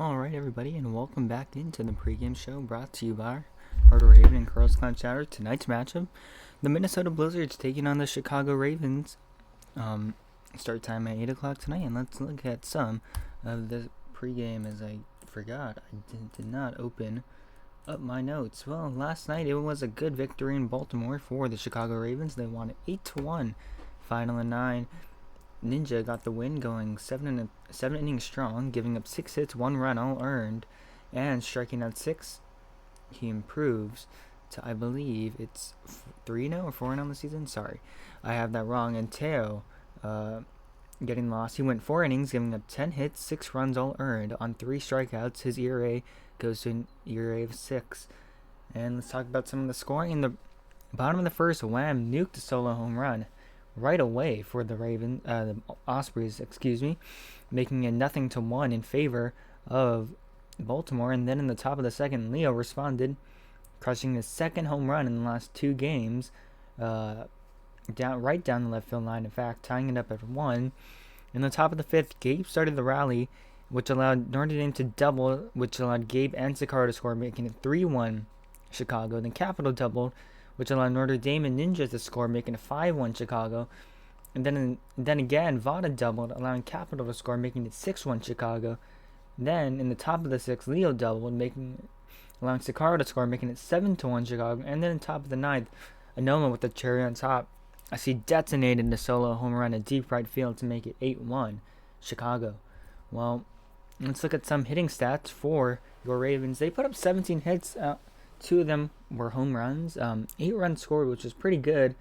Alright everybody, and welcome back into the pregame show brought to you by Raven and Curls Clown Chatter. Tonight's matchup, the Minnesota Blizzards taking on the Chicago Ravens. Start time at 8 o'clock tonight, and let's look at some of the pregame as I forgot. I did not open up my notes. Well, last night it was a good victory in Baltimore for the Chicago Ravens. They won 8-1, final in 9. Ninja got the win, going 7 innings strong, giving up 6 hits, 1 run, all earned, and striking out 6. He improves to, I believe, it's 3-0 or 4-0 the season. Sorry, I have that wrong. And Teo, getting lost. He went 4 innings, giving up 10 hits, 6 runs, all earned, on 3 strikeouts. His ERA goes to an ERA of 6. And let's talk about some of the scoring. In the bottom of the first, Wham nuked a solo home run right away for the the Ospreys, making it 0-1 in favor of Baltimore. And then in the top of the second, Leo responded, crushing his second home run in the last 2 games, right down the left field line. In fact, tying it up at 1. In the top of the fifth, Gabe started the rally, which allowed Notre Dame to double, which allowed Gabe and Sakara to score, making it 3-1 Chicago. Then Capital doubled, which allowed Notre Dame and Ninja to score, making it 5-1 Chicago. And then again, Vada doubled, allowing Capital to score, making it 6-1 Chicago. Then in the top of the sixth, Leo doubled, allowing Sakara to score, making it 7-1 Chicago. And then in top of the ninth, Anoma with the cherry on top, as he detonated the solo home run at deep right field to make it 8-1 Chicago. Well, let's look at some hitting stats for your Ravens. They put up 17 hits. 2 of them were home runs. 8 runs scored, which is pretty good.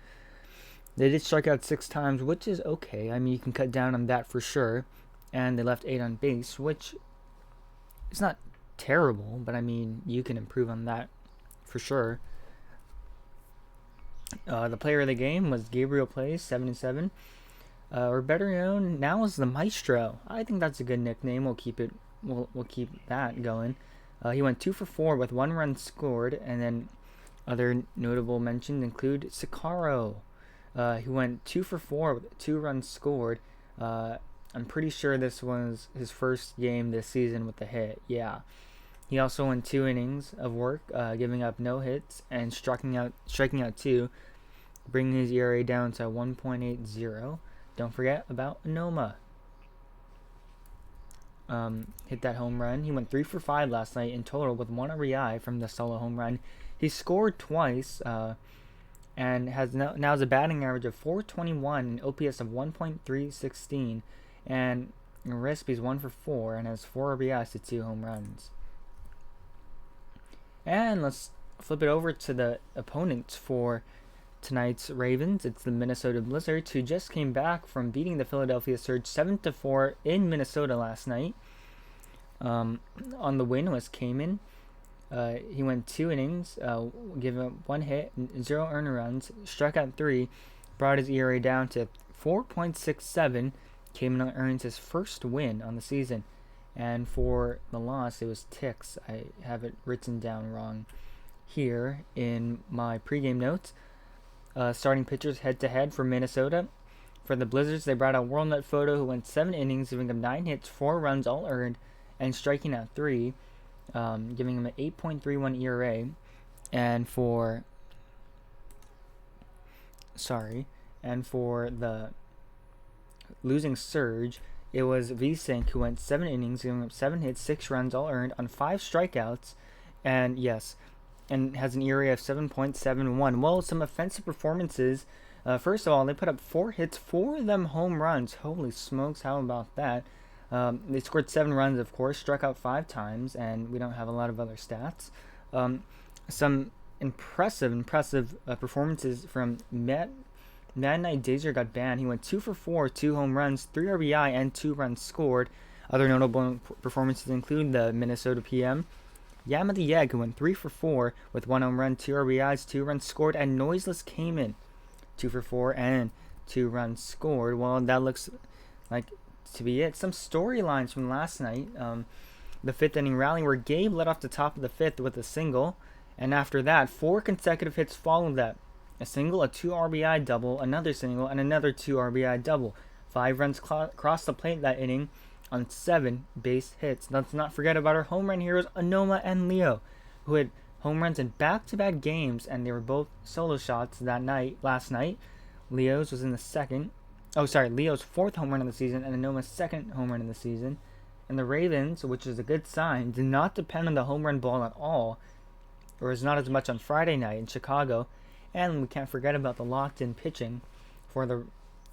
They did strike out 6 times, which is okay. I mean, you can cut down on that for sure. And they left 8 on base, which is not terrible, but I mean, you can improve on that for sure. The player of the game was Gabriel Plays, 77. Or better known now as the Maestro. I think that's a good nickname. We'll keep that going. He went 2 for 4 with 1 run scored, and then other notable mentions include Sakaro. He went 2 for 4 with 2 runs scored. I'm pretty sure this was his first game this season with a hit. Yeah. He also went 2 innings of work, giving up no hits and striking out 2, bringing his ERA down to 1.80. Don't forget about Anoma. Hit that home run. He went 3 for 5 last night in total with 1 RBI from the solo home run. He scored twice, and has now has a batting average of .421, an OPS of 1.316, and Respi's 1 for 4 and has 4 RBIs to 2 home runs. And let's flip it over to the opponents for tonight's Ravens. It's the Minnesota Blizzards, who just came back from beating the Philadelphia Surge 7-4 in Minnesota last night. On the win was Kamen. He went 2 innings, giving up 1 hit, 0 earned runs, struck out 3, brought his ERA down to 4.67. Kamen earns his first win on the season. And for the loss, it was Ticks. I have it written down wrong here in my pregame notes. Starting pitchers head-to-head for Minnesota. For the Blizzards, they brought out WorldNut Photo, who went 7 innings, giving up 9 hits, 4 runs, all earned, and striking out 3, giving him an 8.31 ERA. And for the losing Surge, it was V-Sync, who went 7 innings, giving up 7 hits, 6 runs, all earned, on 5 strikeouts, and has an ERA of 7.71. Well, some offensive performances. First of all, they put up 4 hits, 4 of them home runs. Holy smokes, how about that? They scored 7 runs, of course, struck out 5 times, and we don't have a lot of other stats. Some impressive performances from Mad Knight Dazer got banned. He went 2 for 4, 2 home runs, 3 RBI, and 2 runs scored. Other notable performances include the Minnesota PM, Yama the Yeg, who went 3 for 4 with 1 home run, 2 RBIs, 2 runs scored, and Noiseless Kamen, 2 for 4 and 2 runs scored. Well, that looks like to be it. Some storylines from last night. The 5th inning rally where Gabe led off the top of the 5th with a single, and after that, 4 consecutive hits followed that. A single, a 2 RBI double, another single, and another 2 RBI double. 5 runs crossed the plate that inning, on 7 base hits. Let's not forget about our home run heroes, Anoma and Leo, who had home runs in back-to-back games, and they were both solo shots last night. Leo's was in the second. Oh, sorry, Leo's 4th home run of the season and Anoma's 2nd home run of the season. And the Ravens, which is a good sign, did not depend on the home run ball at all, or is not as much on Friday night in Chicago. And we can't forget about the locked-in pitching for the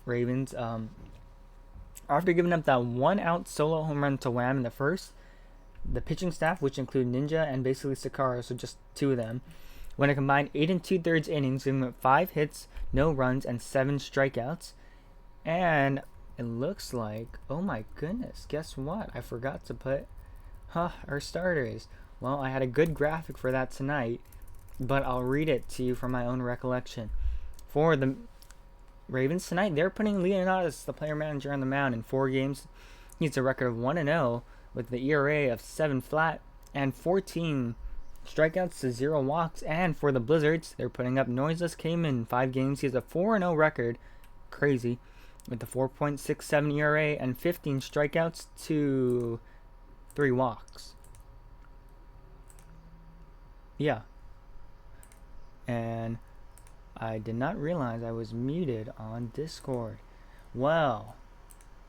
Ravens. After giving up that 1-out solo home run to Wham in the first, the pitching staff, which include Ninja and basically Sakara, so just 2 of them, went a combined 8 2/3 innings, giving up 5 hits, no runs, and 7 strikeouts. And it looks like, oh my goodness, guess what? I forgot to put our starters. Well, I had a good graphic for that tonight, but I'll read it to you from my own recollection. For the Ravens tonight, they're putting Leonidas, the player manager, on the mound in 4 games. He's a record of 1-0 with the ERA of 7 flat and 14 strikeouts to 0 walks. And for the Blizzards, they're putting up Noiseless Came in 5 games. He has a 4-0 record, crazy, with the 4.67 ERA and 15 strikeouts to 3 walks. Yeah. And I did not realize I was muted on Discord. Well,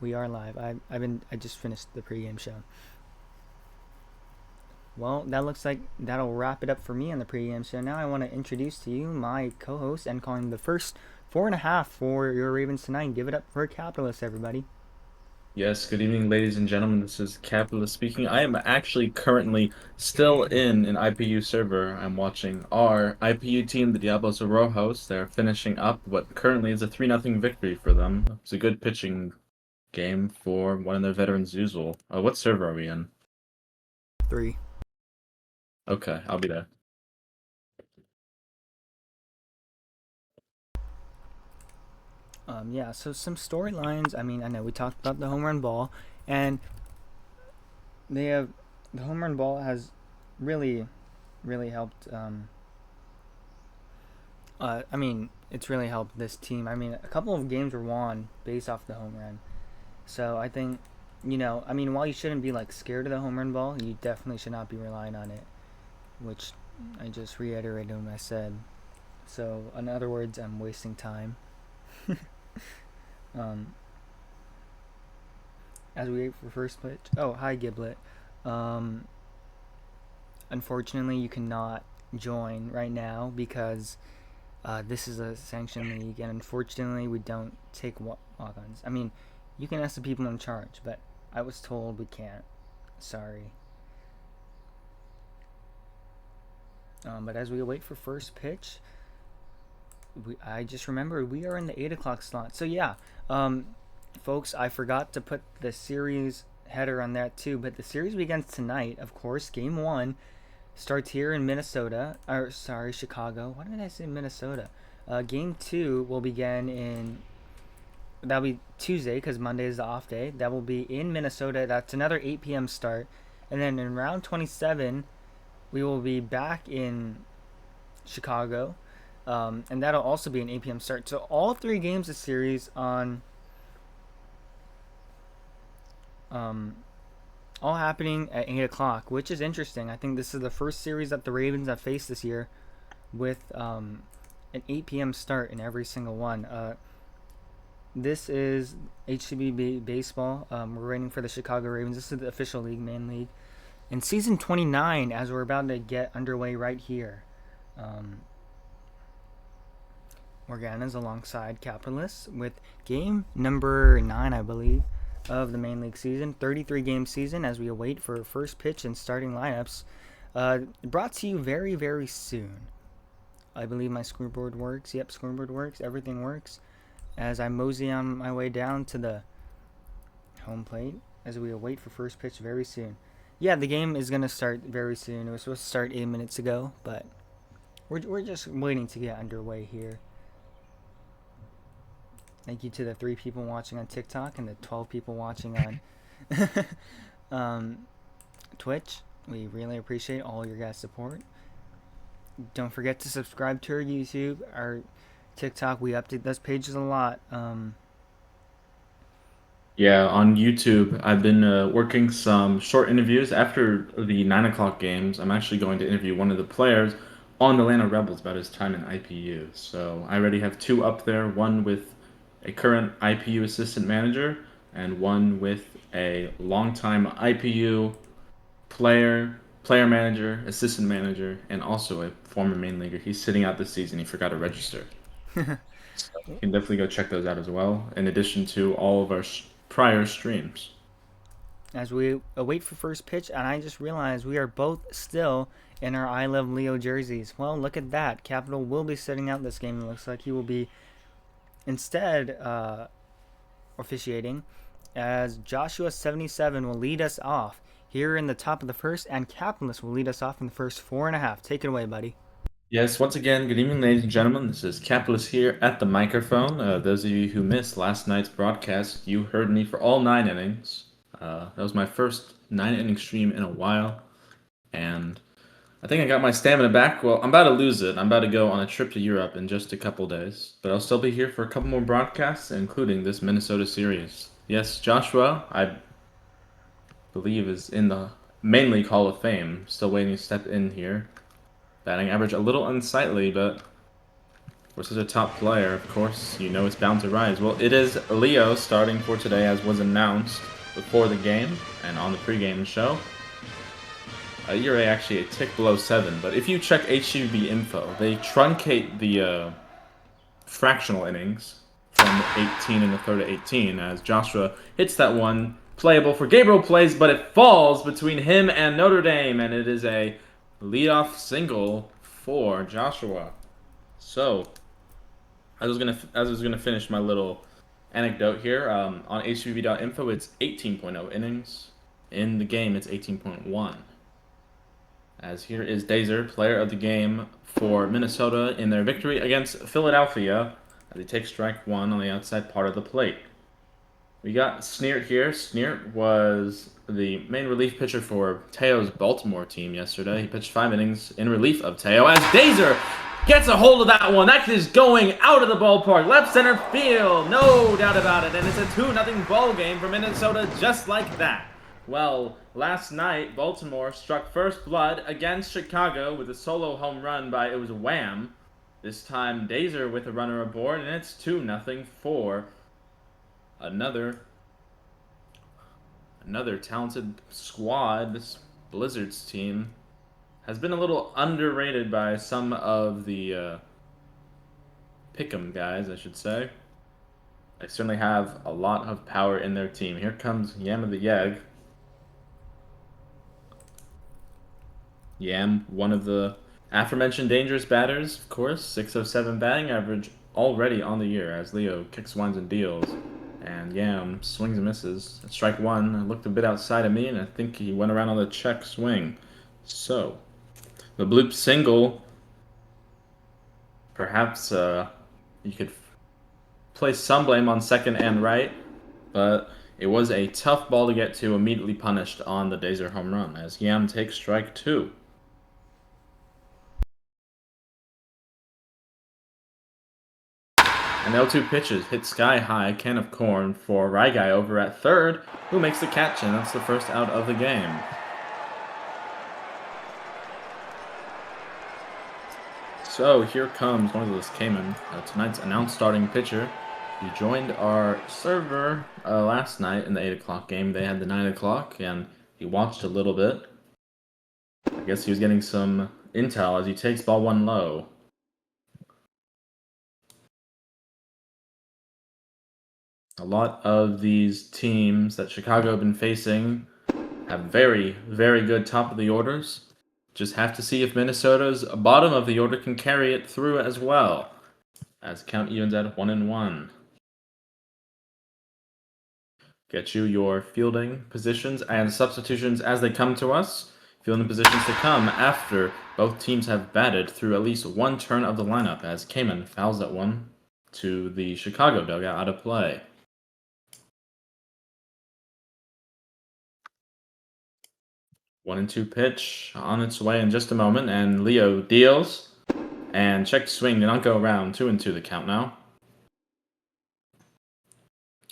we are live. I just finished the pregame show. Well, that looks like that'll wrap it up for me on the pregame show. Now I want to introduce to you my co-host and calling the first 4.5 for your Ravens tonight. Give it up for Capitalist, everybody. Yes, good evening, ladies and gentlemen. This is Capitalist speaking. I am actually currently still in an IPU server. I'm watching our IPU team, the Diablos of Rojos. They're finishing up what currently is a 3-0 victory for them. It's a good pitching game for one of their veterans, Zuzul. What server are we in? 3. Okay, I'll be there. Yeah, so some storylines. I mean, I know we talked about the home run ball, and the home run ball has really, really helped. I mean, it's really helped this team. I mean, a couple of games were won based off the home run. So I think, I mean, while you shouldn't be like scared of the home run ball, you definitely should not be relying on it, which I just reiterated when I said. So in other words, I'm wasting time. As we wait for first pitch. Oh, hi Giblet. Unfortunately, you cannot join right now because this is a sanctioned league, and unfortunately, we don't take walk-ons. I mean, you can ask the people in charge, but I was told we can't. Sorry. But as we wait for first pitch, I just remembered we are in the 8 o'clock slot. So yeah, folks, I forgot to put the series header on that too. But the series begins tonight, of course. Game 1 starts here in Minnesota. Or sorry, Chicago. Why did I say Minnesota? Game 2 will begin that'll be Tuesday because Monday is the off day. That will be in Minnesota. That's another 8 p.m. start. And then in round 27, we will be back in Chicago. And that'll also be an 8 p.m. start. So all 3 games of series on all happening at 8 o'clock, which is interesting. I think this is the first series that the Ravens have faced this year with an 8 p.m. start in every single one. This is HCB baseball. We're waiting for the Chicago Ravens. This is the official league, main league. In season 29, as we're about to get underway right here. Morgana's alongside Capitalists with game number 9, I believe, of the main league season. 33-game season as we await for first pitch and starting lineups. Brought to you very, very soon. I believe my scoreboard works. Yep, scoreboard works. Everything works. As I mosey on my way down to the home plate as we await for first pitch very soon. Yeah, the game is going to start very soon. It was supposed to start 8 minutes ago, but we're just waiting to get underway here. Thank you to the 3 people watching on TikTok and the 12 people watching on Twitch. We really appreciate all your guys' support. Don't forget to subscribe to our YouTube, our TikTok. We update those pages a lot. Yeah, on YouTube, I've been working some short interviews after the 9 o'clock games. I'm actually going to interview one of the players on the Atlanta Rebels about his time in IPU. So I already have two up there, one with a current IPU assistant manager and one with a longtime IPU player manager, assistant manager, and also a former main leaguer. He's sitting out this season. He forgot to register. So you can definitely go check those out as well, in addition to all of our prior streams. As we await for first pitch, and I just realized we are both still in our I Love Leo jerseys. Well, look at that. Capital will be sitting out this game. It looks like he will be instead officiating, as Joshua 77 will lead us off here in the top of the first, and Capitalist will lead us off in the first 4.5. Take it away, buddy. Yes, once again, good evening, ladies and gentlemen. This is Capitalist here at the microphone. Those of you who missed last night's broadcast, you heard me for all 9 innings. That was my first 9 inning stream in a while, and I think I got my stamina back. Well, I'm about to lose it. I'm about to go on a trip to Europe in just a couple days, but I'll still be here for a couple more broadcasts, including this Minnesota series. Yes, Joshua, I believe, is in the main league Hall of Fame. Still waiting to step in here. Batting average a little unsightly, but for such a top player, of course, you know it's bound to rise. Well, it is Leo starting for today, as was announced before the game and on the pregame show. ERA actually a tick below 7, but if you check HUB info, they truncate the fractional innings from 18 in the third to 18, as Joshua hits that one playable for Gabriel plays, but it falls between him and Notre Dame, and it is a leadoff single for Joshua. So, I was gonna finish my little anecdote here. On HBV.info, it's 18.0 innings. In the game, it's 18.1. As here is Dazer, player of the game for Minnesota in their victory against Philadelphia, as he takes strike one on the outside part of the plate. We got Sneert here. Sneert was the main relief pitcher for Teo's Baltimore team yesterday. He pitched 5 innings in relief of Teo as Dazer gets a hold of that one. That is going out of the ballpark. Left center field. No doubt about it. And it's a 2-0 ball game for Minnesota just like that. Well, last night, Baltimore struck first blood against Chicago with a solo home run by, it was Wham. This time, Dazer with a runner aboard, and it's 2-0 for another talented squad. This Blizzards team has been a little underrated by some of the pick'em guys, I should say. They certainly have a lot of power in their team. Here comes Yam of the Yeg. Yam, one of the aforementioned dangerous batters, of course. 607 batting average already on the year as Leo kicks, winds, and deals. And Yam swings and misses. At strike one, looked a bit outside of me, and I think he went around on the check swing. So, the bloop single, perhaps you could place some blame on second and right, but it was a tough ball to get to, immediately punished on the Dazer home run as Yam takes strike two. And the 0-2 pitches hit sky high, can of corn for RyGuy over at third, who makes the catch, and that's the first out of the game. So here comes Noiseless Cayman, tonight's announced starting pitcher. He joined our server last night in the 8 o'clock game. They had the 9 o'clock, and he watched a little bit. I guess he was getting some intel as he takes ball one low. A lot of these teams that Chicago have been facing have very, very good top of the orders. Just have to see if Minnesota's bottom of the order can carry it through as well, as count evens at 1-1. Get you your fielding positions and substitutions as they come to us. Fielding positions to come after both teams have batted through at least one turn of the lineup, as Cayman fouls that one to the Chicago dugout out of play. 1-2 pitch on its way in just a moment, and Leo deals. And check swing, did not go around. 2-2 the count now.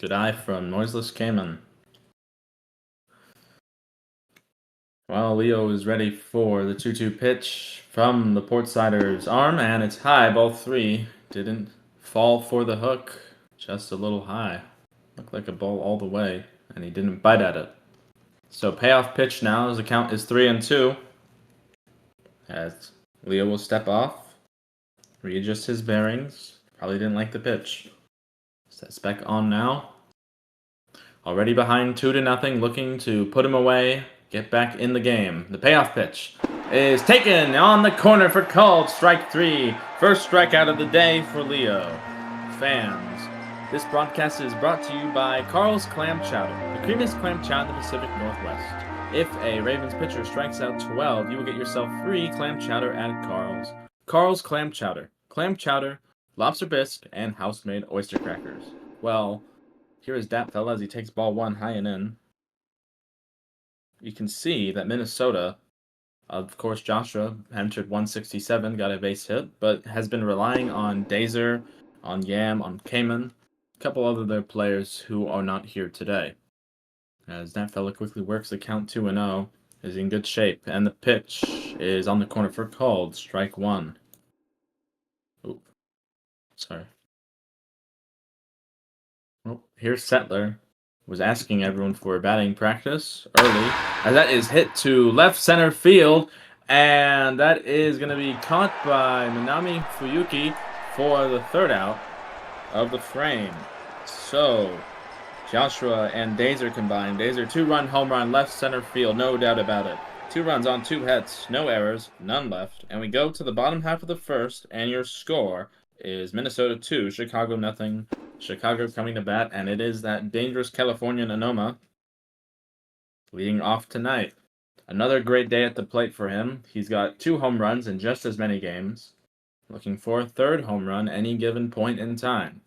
Good eye from Noiseless Cayman. Well, Leo is ready for the 2-2 pitch from the Portsider's arm, and it's high. Ball 3 didn't fall for the hook, just a little high. Looked like a ball all the way, and he didn't bite at it. So payoff pitch now as the count is 3-2. As Leo will step off, readjust his bearings. Probably didn't like the pitch. Sets back on now. Already behind 2-0, looking to put him away. Get back in the game. The payoff pitch is taken on the corner for called strike 3. First strikeout of the day for Leo. Fans, this broadcast is brought to you by Carl's Clam Chowder, the creamiest clam chowder in the Pacific Northwest. If a Ravens pitcher strikes out 12, you will get yourself free clam chowder at Carl's. Carl's Clam Chowder, lobster bisque, and house-made oyster crackers. Well, here is that fella as he takes ball 1 high and in. You can see that Minnesota, of course, Joshua entered 167, got a base hit, but has been relying on Dazer, on Yam, on Cayman, a couple other players who are not here today. As that fella quickly works the count 2-0, is in good shape, and the pitch is on the corner for called strike 1. Oop. Sorry. Well, here's Settler. Was asking everyone for batting practice early. And that is hit to left center field. And that is going to be caught by Minami Fuyuki for the third out of the frame. So, Joshua and Dazer combined. Dazer 2-run home run left center field, no doubt about it. 2 runs on 2 hits, no errors, none left. And we go to the bottom half of the first, and your score is Minnesota 2, Chicago nothing. Chicago coming to bat, and it is that dangerous Californian Anoma leading off tonight. Another great day at the plate for him. He's got 2 home runs in just as many games. Looking for a 3rd home run any given point in time.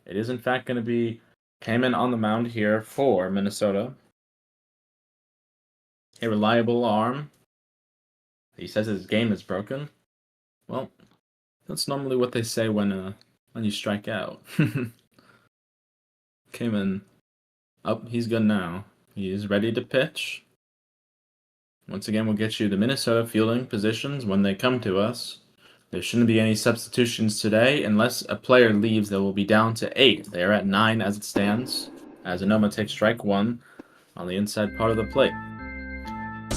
It is in fact going to be Cayman on the mound here for Minnesota. A reliable arm. He says his game is broken. Well, that's normally what they say when you strike out. Cayman up, he's good now. He is ready to pitch. Once again, we'll get you the Minnesota fielding positions when they come to us. There shouldn't be any substitutions today. Unless a player leaves, they will be down to 8. They are at 9 as it stands, as Anoma takes strike 1 on the inside part of the plate.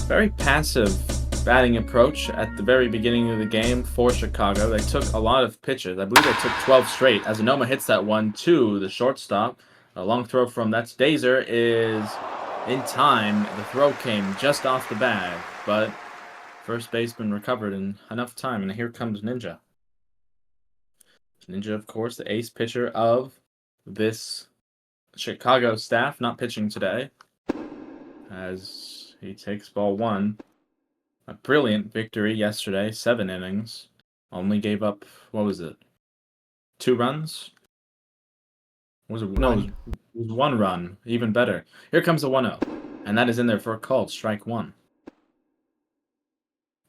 Very passive batting approach at the very beginning of the game for Chicago. They took a lot of pitches. I believe they took 12 straight, as Anoma hits that one to the shortstop. A long throw from that's Dazer is in time. The throw came just off the bag, but first baseman recovered in enough time, and here comes Ninja. Ninja, of course, the ace pitcher of this Chicago staff, not pitching today, as he takes ball 1. A brilliant victory yesterday, 7 innings. Only gave up, 2 runs? Was it, no, it was 1 run. Even better. Here comes the 1-0. And that is in there for a called strike 1.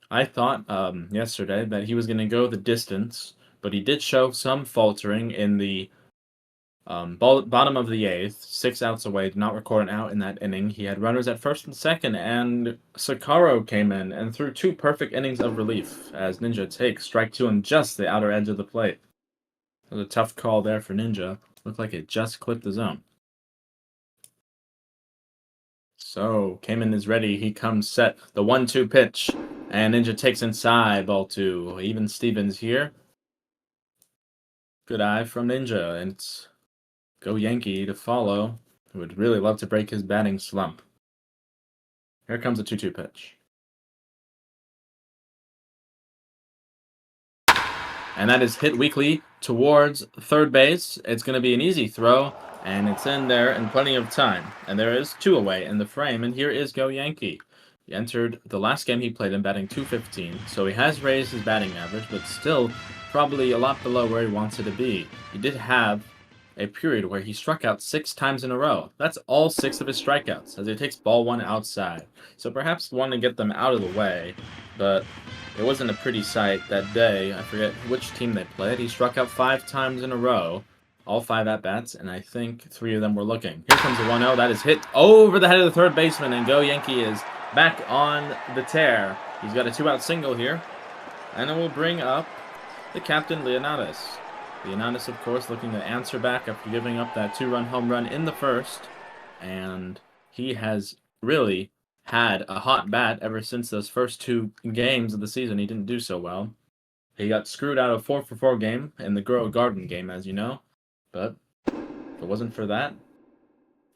I thought yesterday that he was going to go the distance, but he did show some faltering in the bottom of the 8th. 6 outs away, did not record an out in that inning. He had runners at first and second, and Sakaro came in and threw 2 perfect innings of relief as Ninja takes strike 2 on just the outer edge of the plate. It was a tough call there for Ninja. Looked like it just clipped the zone. So, Cayman is ready. He comes set. The 1-2 pitch. And Ninja takes inside, ball 2. Even Stevens here. Good eye from Ninja. And it's Go Yankee to follow. Who would really love to break his batting slump. Here comes a 2-2 pitch. And that is hit weakly towards third base. It's going to be an easy throw, and it's in there in plenty of time. And there is 2 away in the frame, and here is Go Yankee. He entered the last game he played in batting .215, so he has raised his batting average, but still probably a lot below where he wants it to be. He did have a period where he struck out 6 times in a row. That's all 6 of his strikeouts, as he takes ball 1 outside. So perhaps wanting to get them out of the way, but it wasn't a pretty sight that day. I forget which team they played. He struck out 5 times in a row, all 5 at-bats, and I think 3 of them were looking. Here comes the 1-0. That is hit over the head of the third baseman, and Go Yankee is back on the tear. He's got a 2-out single here, and it will bring up the captain, Leonidas. Leonidas, of course, looking to answer back after giving up that 2-run home run in the first, and he has really had a hot bat ever since those first 2 games of the season. He didn't do so well. He got screwed out of 4-for-4 game in the Grow Garden game, as you know. But if it wasn't for that,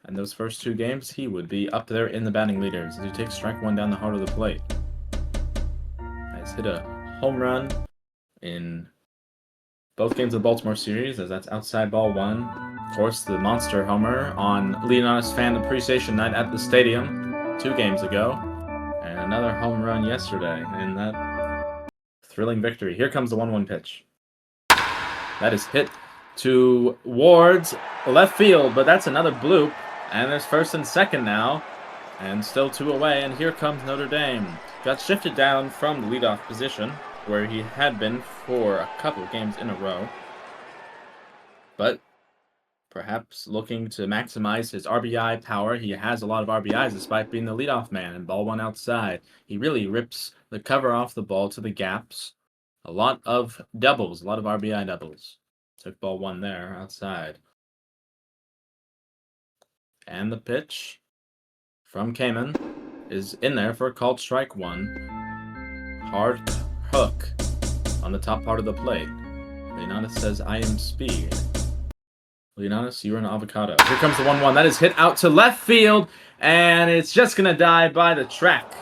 and those first 2 games, he would be up there in the batting leaders as he takes strike 1 down the heart of the plate. Has hit a home run in both games of the Baltimore series, as that's outside ball 1. Of course, the monster homer on Leonidas Fan Appreciation Night at the stadium 2 games ago. And another home run yesterday in that thrilling victory. Here comes the 1-1 pitch. That is hit towards left field, but that's another bloop. And there's first and second now, and still 2 away. And here comes Notre Dame. Got shifted down from the leadoff position, where he had been for a couple of games in a row. But perhaps looking to maximize his RBI power. He has a lot of RBIs despite being the leadoff man, and ball 1 outside. He really rips the cover off the ball to the gaps. A lot of doubles, a lot of RBI doubles. Took ball 1 there, outside. And the pitch from Kamen is in there for a called strike 1. Hard hook on the top part of the plate. Leonidas says, I am speed. Leonidas, you're an avocado. Here comes the 1-1. That is hit out to left field, and it's just going to die by the track.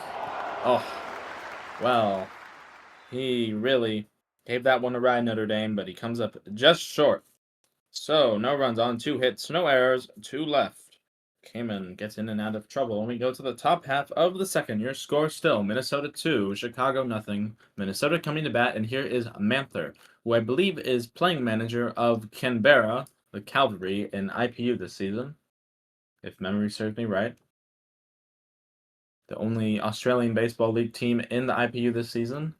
Oh, well, he really gave that one a ride, Notre Dame, but he comes up just short. So, no runs on 2 hits, no errors, 2 left. Kamen gets in and out of trouble, and we go to the top half of the second. Your score still, Minnesota 2, Chicago nothing. Minnesota coming to bat, and here is Manther, who I believe is playing manager of Canberra, the Cavalry, in IPU this season, if memory serves me right. The only Australian Baseball League team in the IPU this season.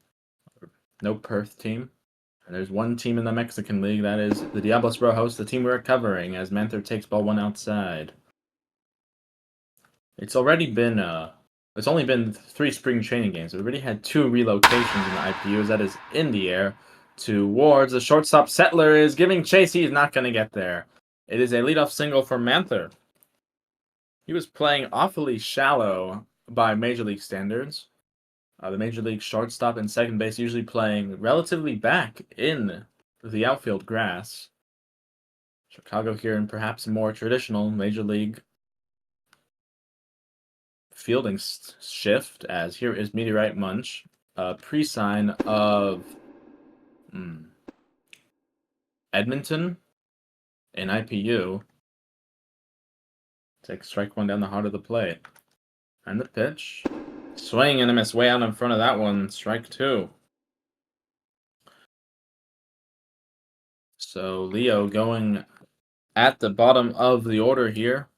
No Perth team. And there's one team in the Mexican League, that is the Diablos Rojos, the team we're covering, as Manther takes ball 1 outside. It's only been 3 spring training games. We've already had 2 relocations in the IPUs. That is in the air towards the shortstop. Settler is giving chase. He is not going to get there. It is a leadoff single for Manther. He was playing awfully shallow by Major League standards. The Major League shortstop and second base usually playing relatively back in the outfield grass. Chicago here in perhaps a more traditional Major League fielding shift, as here is Meteorite Munch, a pre-sign of Edmonton in IPU. Takes strike 1 down the heart of the plate. And the pitch. Swing and a miss way out in front of that one. Strike 2. So Leo going at the bottom of the order here.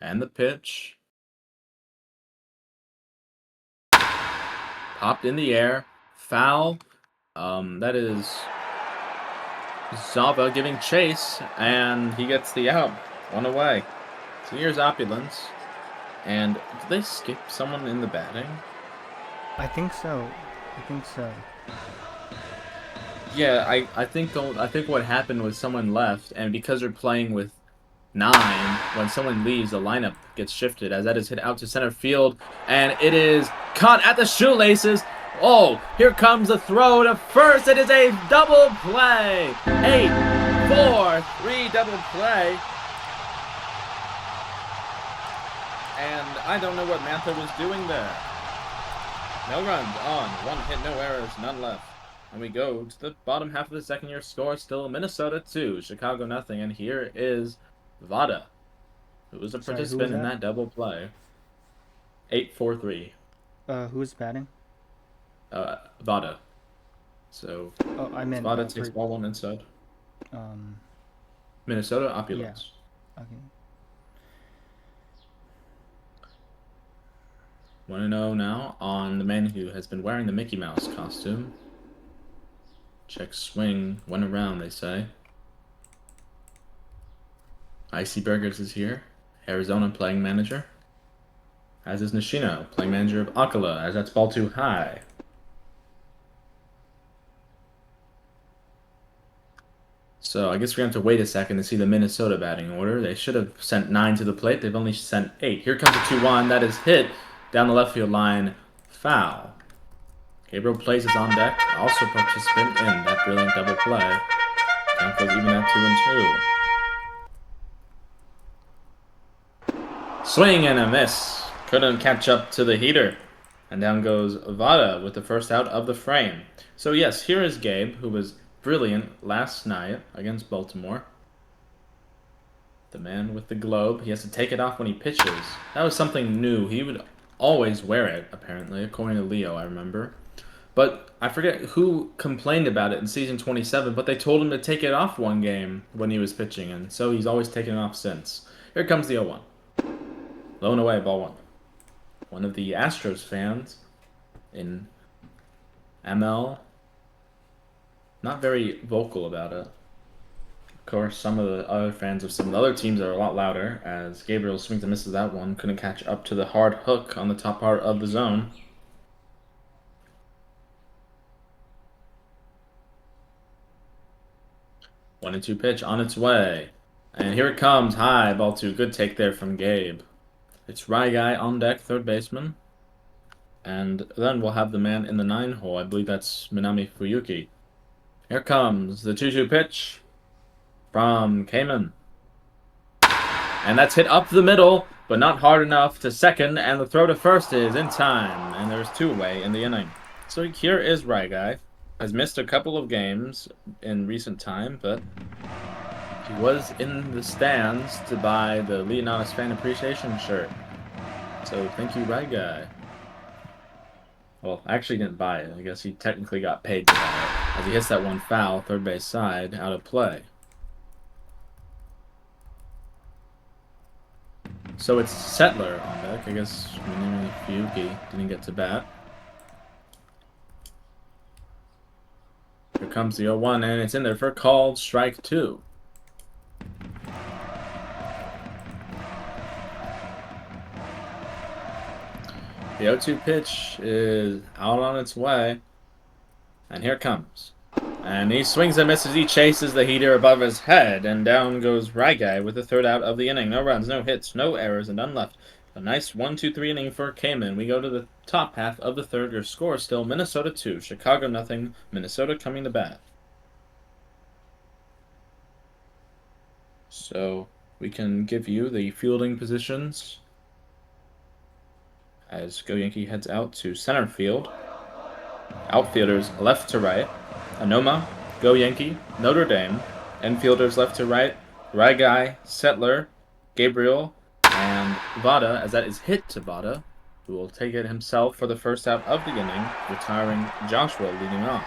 And the pitch. Popped in the air. Foul. That is Zava giving chase, and he gets the out. 1 away. So here's Opulence. And did they skip someone in the batting? I think so. Yeah, I think what happened was someone left, and because they're playing with 9, when someone leaves, the lineup gets shifted, as that is hit out to center field, and it is caught at the shoelaces. Oh, here comes the throw to first. It is a double play. 8-4-3 double play. And I don't know what Mantha was doing there. No runs on, 1 hit, no errors, none left. And we go to the bottom half of the second year score, still Minnesota 2, Chicago nothing. And here is Vada, who was a participant in that double play. 8-4-3. Who was batting? Vada. So, I meant Vada takes ball 1 inside. Minnesota Opulence. Yeah. Okay. 1-0 now on the man who has been wearing the Mickey Mouse costume. Check swing. Went around, they say. Icy Burgers is here. Arizona playing manager. As is Nishino, playing manager of Akala, as that's ball too high. So I guess we're going to have to wait a second to see the Minnesota batting order. They should have sent 9 to the plate. They've only sent 8. Here comes a 2-1. That is hit down the left field line. Foul. Gabriel plays is on deck. Also participant in that brilliant double play. Count goes even at 2-2. Swing and a miss. Couldn't catch up to the heater. And down goes Vada with the first out of the frame. So yes, here is Gabe, who was brilliant last night against Baltimore. The man with the globe. He has to take it off when he pitches. That was something new. He would always wear it, apparently, according to Leo, I remember. But I forget who complained about it in season 27, but they told him to take it off one game when he was pitching, and so he's always taken it off since. Here comes the 0-1. Low and away, ball 1. One of the Astros fans in ML, not very vocal about it. Of course, some of the other fans of some of the other teams are a lot louder, as Gabriel swings and misses that one. Couldn't catch up to the hard hook on the top part of the zone. 1-2 pitch on its way. And here it comes. High, ball 2. Good take there from Gabe. It's RyGuy on deck, third baseman. And then we'll have the man in the 9 hole. I believe that's Minami Fuyuki. Here comes the 2-2 pitch from Kamen. And that's hit up the middle, but not hard enough to second. And the throw to first is in time. And there's 2 away in the inning. So here is RyGuy. Has missed a couple of games in recent time, but he was in the stands to buy the Leonidas Fan Appreciation shirt. So thank you, RyGuy. Well, actually didn't buy it. I guess he technically got paid to buy it, as he hits that one foul, third base side, out of play. So it's Settler on deck. I guess Minami Fuyuki didn't get to bat. Here comes the 0-1, and it's in there for a called strike 2. The 0-2 pitch is out on its way. And here it comes. And he swings and misses. He chases the heater above his head. And down goes RyGuy with the third out of the inning. No runs, no hits, no errors, and none left. A nice 1-2-3 inning for Kamen. We go to the top half of the third. Your score is still Minnesota 2, Chicago nothing. Minnesota coming to bat. So we can give you the fielding positions as Go Yankee heads out to center field. Outfielders left to right. Anoma, Go Yankee, Notre Dame. Infielders left to right. RyGuy, Settler, Gabriel, and Vada, as that is hit to Vada, who will take it himself for the first out of the inning, retiring Joshua leading off.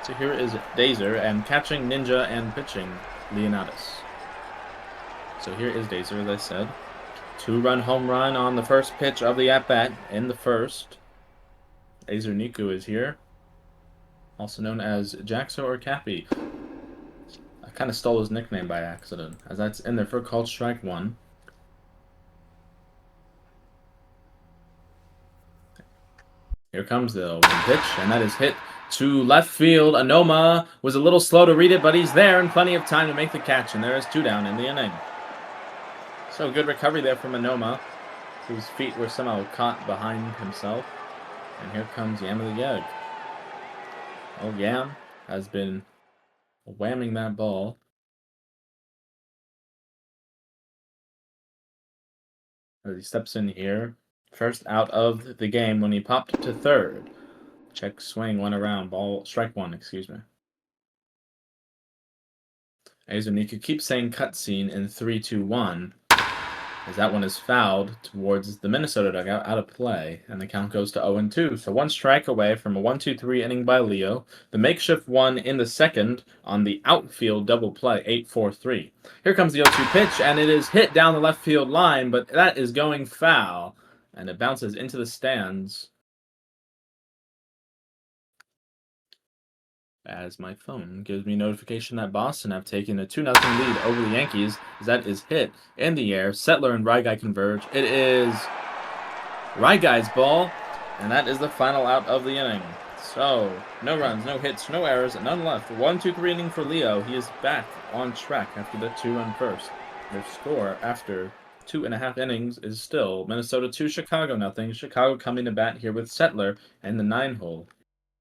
So here is Dazer, and catching Ninja and pitching Leonidas. So here is Dazer, as I said. 2-run home run on the first pitch of the at-bat in the first. Dazer Niku is here, also known as Jaxo or Cappy. I kind of stole his nickname by accident, as that's in there for called strike 1. Here comes the 1 pitch, and that is hit to left field. Anoma was a little slow to read it, but he's there and plenty of time to make the catch, and there is 2 down in the inning. So good recovery there from Anoma, whose feet were somehow caught behind himself. And here comes Yam of the Yeg. Oh, Yam has been whamming that ball. As he steps in here. First out of the game when he popped to third. Check swing, went around. Ball, strike 1, excuse me. Azuniku keeps saying cutscene in 3-2-1. As that one is fouled towards the Minnesota dugout, out of play, and the count goes to 0-2. So 1 strike away from a 1-2-3 inning by Leo. The makeshift one in the second on the outfield double play, 8-4-3. Here comes the 0-2 pitch, and it is hit down the left field line, but that is going foul, and it bounces into the stands. as my phone gives me notification that Boston have taken a 2-0 lead over the Yankees. That is hit in the air. Settler and RyGuy converge. It is RyGuy's ball, and that is the final out of the inning. So, no runs, no hits, no errors, none left. 1-2-3 inning for Leo. He is back on track after the 2-run first. Their score after 2.5 innings is still Minnesota 2, Chicago nothing. Chicago coming to bat here with Settler and the 9-hole.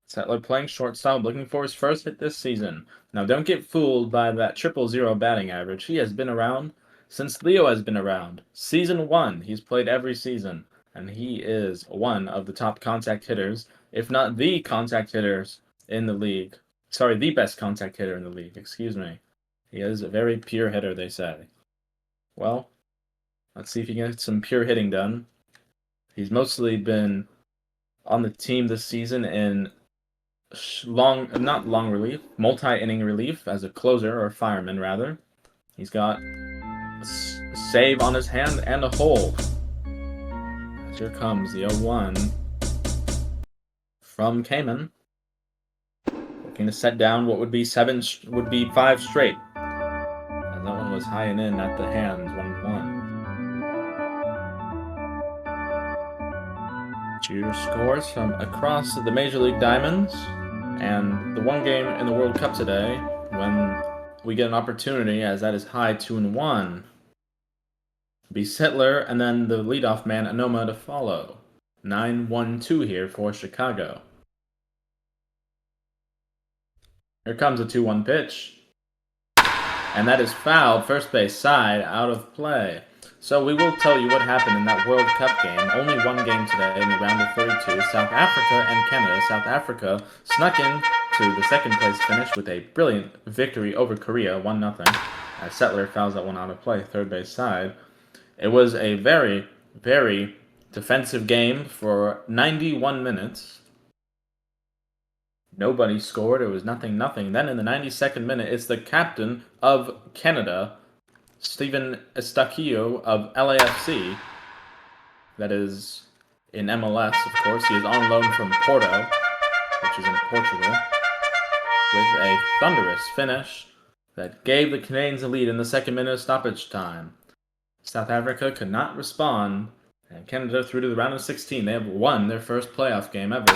Settler playing shortstop, looking for his first hit this season. Now, don't get fooled by that 000 batting average. He has been around since Leo has been around. Season 1, he's played every season, and he is one of the top contact hitters, if not the contact hitters in the league. Sorry, the best contact hitter in the league, excuse me. He is a very pure hitter, they say. Well, let's see if he can get some pure hitting done. He's mostly been on the team this season in not long relief, multi-inning relief as a closer, or fireman rather. He's got a save on his hand and a hole. As here comes the 0-1 from Kamen, looking to set down what would be 5 straight. And that one was high and in at the hands, 1-1. Your scores from across the Major League Diamonds, and the one game in the World Cup today when we get an opportunity, as that is high 2-1. Be Settler and then the leadoff man Anoma to follow. 9-1-2 here for Chicago. Here comes a 2-1 pitch. And that is fouled, first base side, out of play. So we will tell you what happened in that World Cup game. Only one game today in the round of 32. South Africa and Canada. South Africa snuck in to the second place finish with a brilliant victory over Korea, 1-0. As Settler fouls that one out of play, third base side. It was a very, very defensive game for 91 minutes. Nobody scored. It was 0-0. Then in the 92nd minute, it's the captain of Canada, Steven Estaquio of LAFC, that is in MLS, of course. He is on loan from Porto, which is in Portugal, with a thunderous finish that gave the Canadians a lead in the second minute of stoppage time. South Africa could not respond, and Canada through to the round of 16. They have won their first playoff game ever,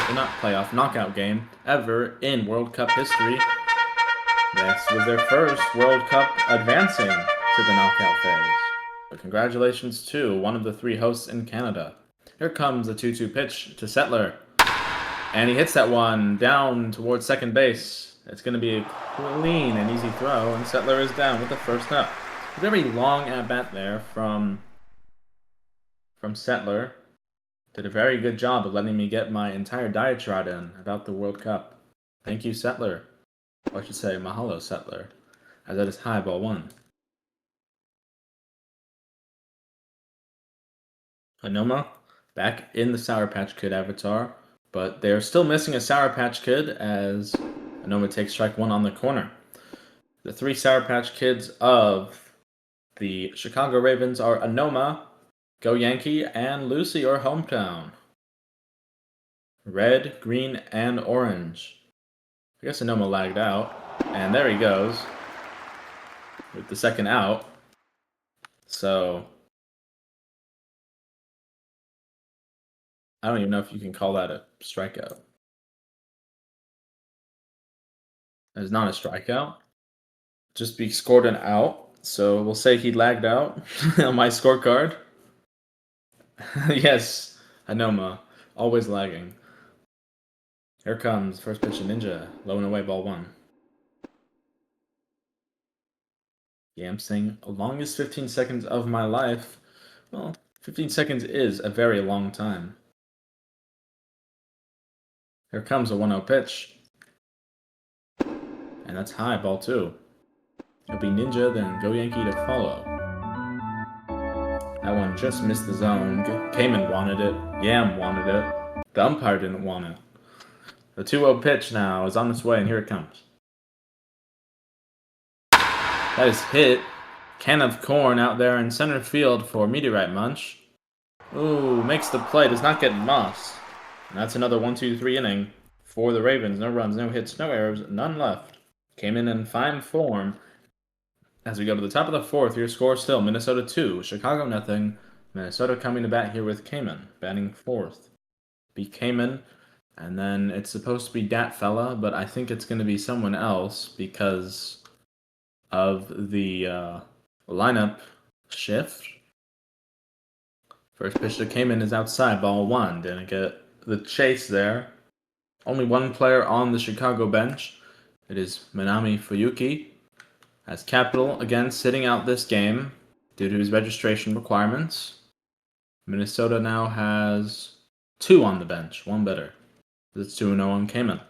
knockout game ever in World Cup history. This was their first World Cup advancing to the knockout phase. But congratulations to one of the 3 hosts in Canada. Here comes the 2-2 pitch to Settler. And he hits that one down towards second base. It's going to be a clean and easy throw, and Settler is down with the first up. A very long at-bat there from Settler. Did a very good job of letting me get my entire diatribe in about the World Cup. Thank you, Settler. Or I should say, mahalo, Settler. As that is high, ball 1. Anoma back in the Sour Patch Kid avatar, but they're still missing a Sour Patch Kid as Anoma takes strike 1 on the corner. The 3 Sour Patch Kids of the Chicago Ravens are Anoma, Go Yankee, and Lucy or Hometown. Red, green, and orange. I guess Anoma lagged out, and there he goes with the second out. So I don't even know if you can call that a strikeout. It's not a strikeout. Just be scored an out. So we'll say he lagged out on my scorecard. Yes, Anoma, always lagging. Here comes first pitch to Ninja, low and away, ball 1. Yeah, I'm saying longest 15 seconds of my life. Well, 15 seconds is a very long time. Here comes a 1-0 pitch. And that's high, ball 2. It'll be Ninja, then Go Yankee to follow. That one just missed the zone. Cayman wanted it. Yam wanted it. The umpire didn't want it. The 2-0 pitch now is on its way, and here it comes. That is hit. Can of corn out there in center field for Meteorite Munch. Ooh, makes the play. Does not get mossed. And that's another 1-2-3 inning for the Ravens. No runs, no hits, no errors, none left. Came in fine form. As we go to the top of the fourth, your score still Minnesota 2, Chicago nothing. Minnesota coming to bat here with Kamen, batting fourth. Be Kamen, and then it's supposed to be Dat Fella, but I think it's going to be someone else because of the lineup shift. First pitch that came in is outside, ball one. Didn't get the chase there. Only one player on the Chicago bench. It is Minami Fuyuki. As Capital, again, sitting out this game due to his registration requirements. Minnesota now has 2 on the bench, one better. It's 2-0 on Kamen.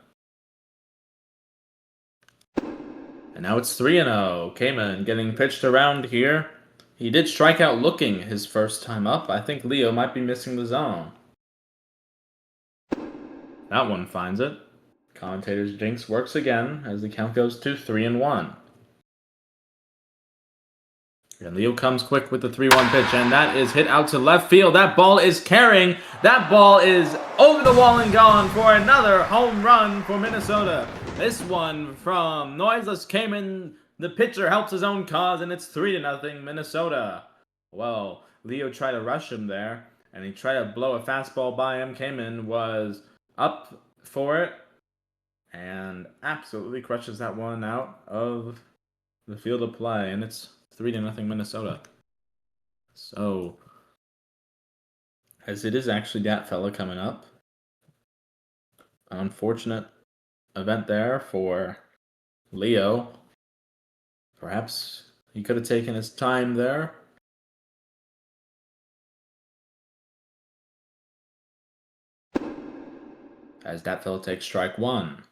And now it's 3-0. Kamen getting pitched around here. He did strike out looking his first time up. I think Leo might be missing the zone. That one finds it. Commentator's jinx works again as the count goes to 3-1. And Leo comes quick with the 3-1 pitch, and that is hit out to left field. That ball is carrying. That ball is over the wall and gone for another home run for Minnesota. This one from Noiseless Kamen. The pitcher helps his own cause, and it's 3-0 Minnesota. Well, Leo tried to rush him there, and he tried to blow a fastball by him. Kamen was up for it, and absolutely crushes that one out of the field of play, and it's 3-0 Minnesota. So, as it is actually that fella coming up. An unfortunate event there for Leo. Perhaps he could have taken his time there. As that fella takes strike one.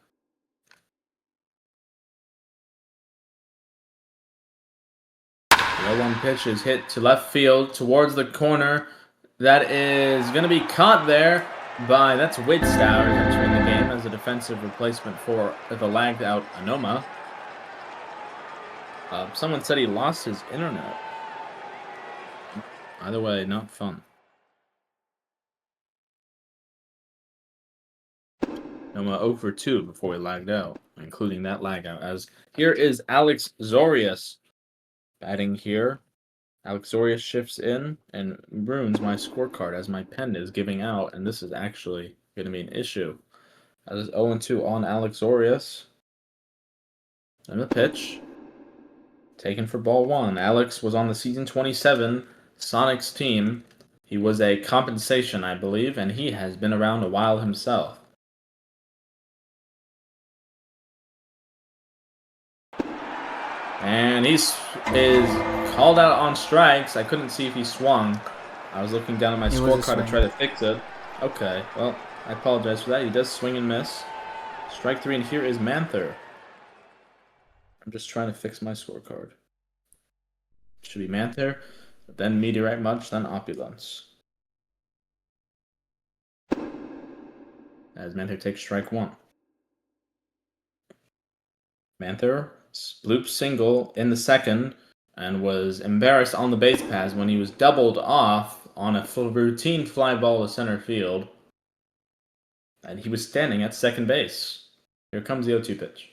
The 0-1 pitch is hit to left field towards the corner. That is going to be caught there by, that's Widstower entering the game as a defensive replacement for the lagged out Anoma. Someone said he lost his internet. Either way, not fun. Anoma 0 for 2 before he lagged out, including that lag out. As here is Alex Zorius batting here. Alex Zorius shifts in and ruins my scorecard as my pen is giving out, and this is actually going to be an issue. That is 0-2 on Alex Zorius. And the pitch. Taken for ball one. Alex was on the season 27 Sonics team. He was a compensation, I believe, and he has been around a while himself. And he is called out on strikes. I couldn't see if he swung. I was looking down at my scorecard to try to fix it. Okay, well, I apologize for that. He does swing and miss. Strike 3, and here is Manther. I'm just trying to fix my scorecard. Should be Manther, then Meteorite Munch, then Opulence. As Manther takes strike 1. Manther loop single in the second and was embarrassed on the base pass when he was doubled off on a routine fly ball to center field. And he was standing at second base. Here comes the 0-2 pitch.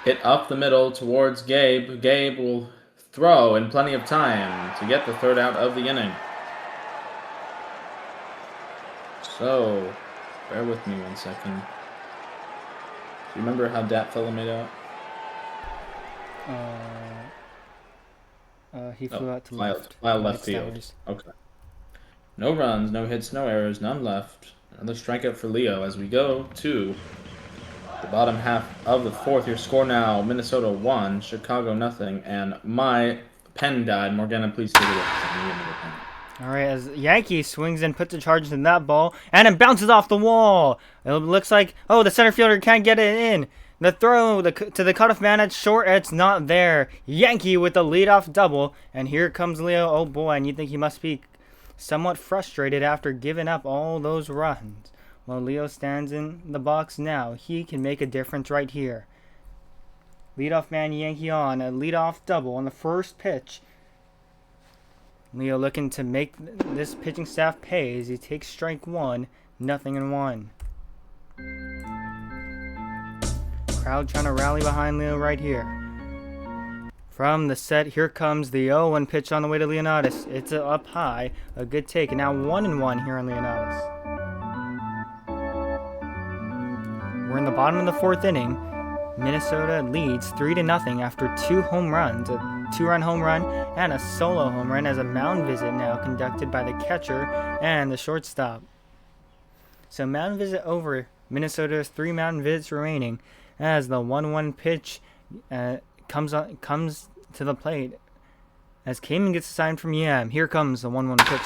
Hit up the middle towards Gabe. Gabe will throw in plenty of time to get the third out of the inning. So, bear with me 1 second. Do you remember how that fella made out? He flew out to left field. Okay. No runs, no hits, no errors, none left. Another strikeout for Leo as we go to the bottom half of the fourth. Your score now, Minnesota 1, Chicago nothing, and my pen died. Morgana, please take it up. Alright, as Yankee swings and puts a charge in that ball, and it bounces off the wall. It looks like, oh, the center fielder can't get it in. The throw to the cutoff man at short, it's not there. Yankee with the leadoff double, and here comes Leo. Oh boy, and you think he must be somewhat frustrated after giving up all those runs. Well, Leo stands in the box now. He can make a difference right here. Leadoff man Yankee on a leadoff double on the first pitch. Leo looking to make this pitching staff pay as he takes strike 1, 0-1. Crowd trying to rally behind Leo right here. From the set, here comes the 0-1 pitch on the way to Leonidas. It's up high, a good take, and now 1-1 here on Leonidas. We're in the bottom of the 4th inning. Minnesota leads 3-0 after 2 home runs, a 2-run home run and a solo home run as a mound visit now conducted by the catcher and the shortstop. So mound visit over. Minnesota's 3 mound visits remaining as the 1-1 pitch comes to the plate as Kamen gets a sign from Yam. Here comes the 1-1 pitch,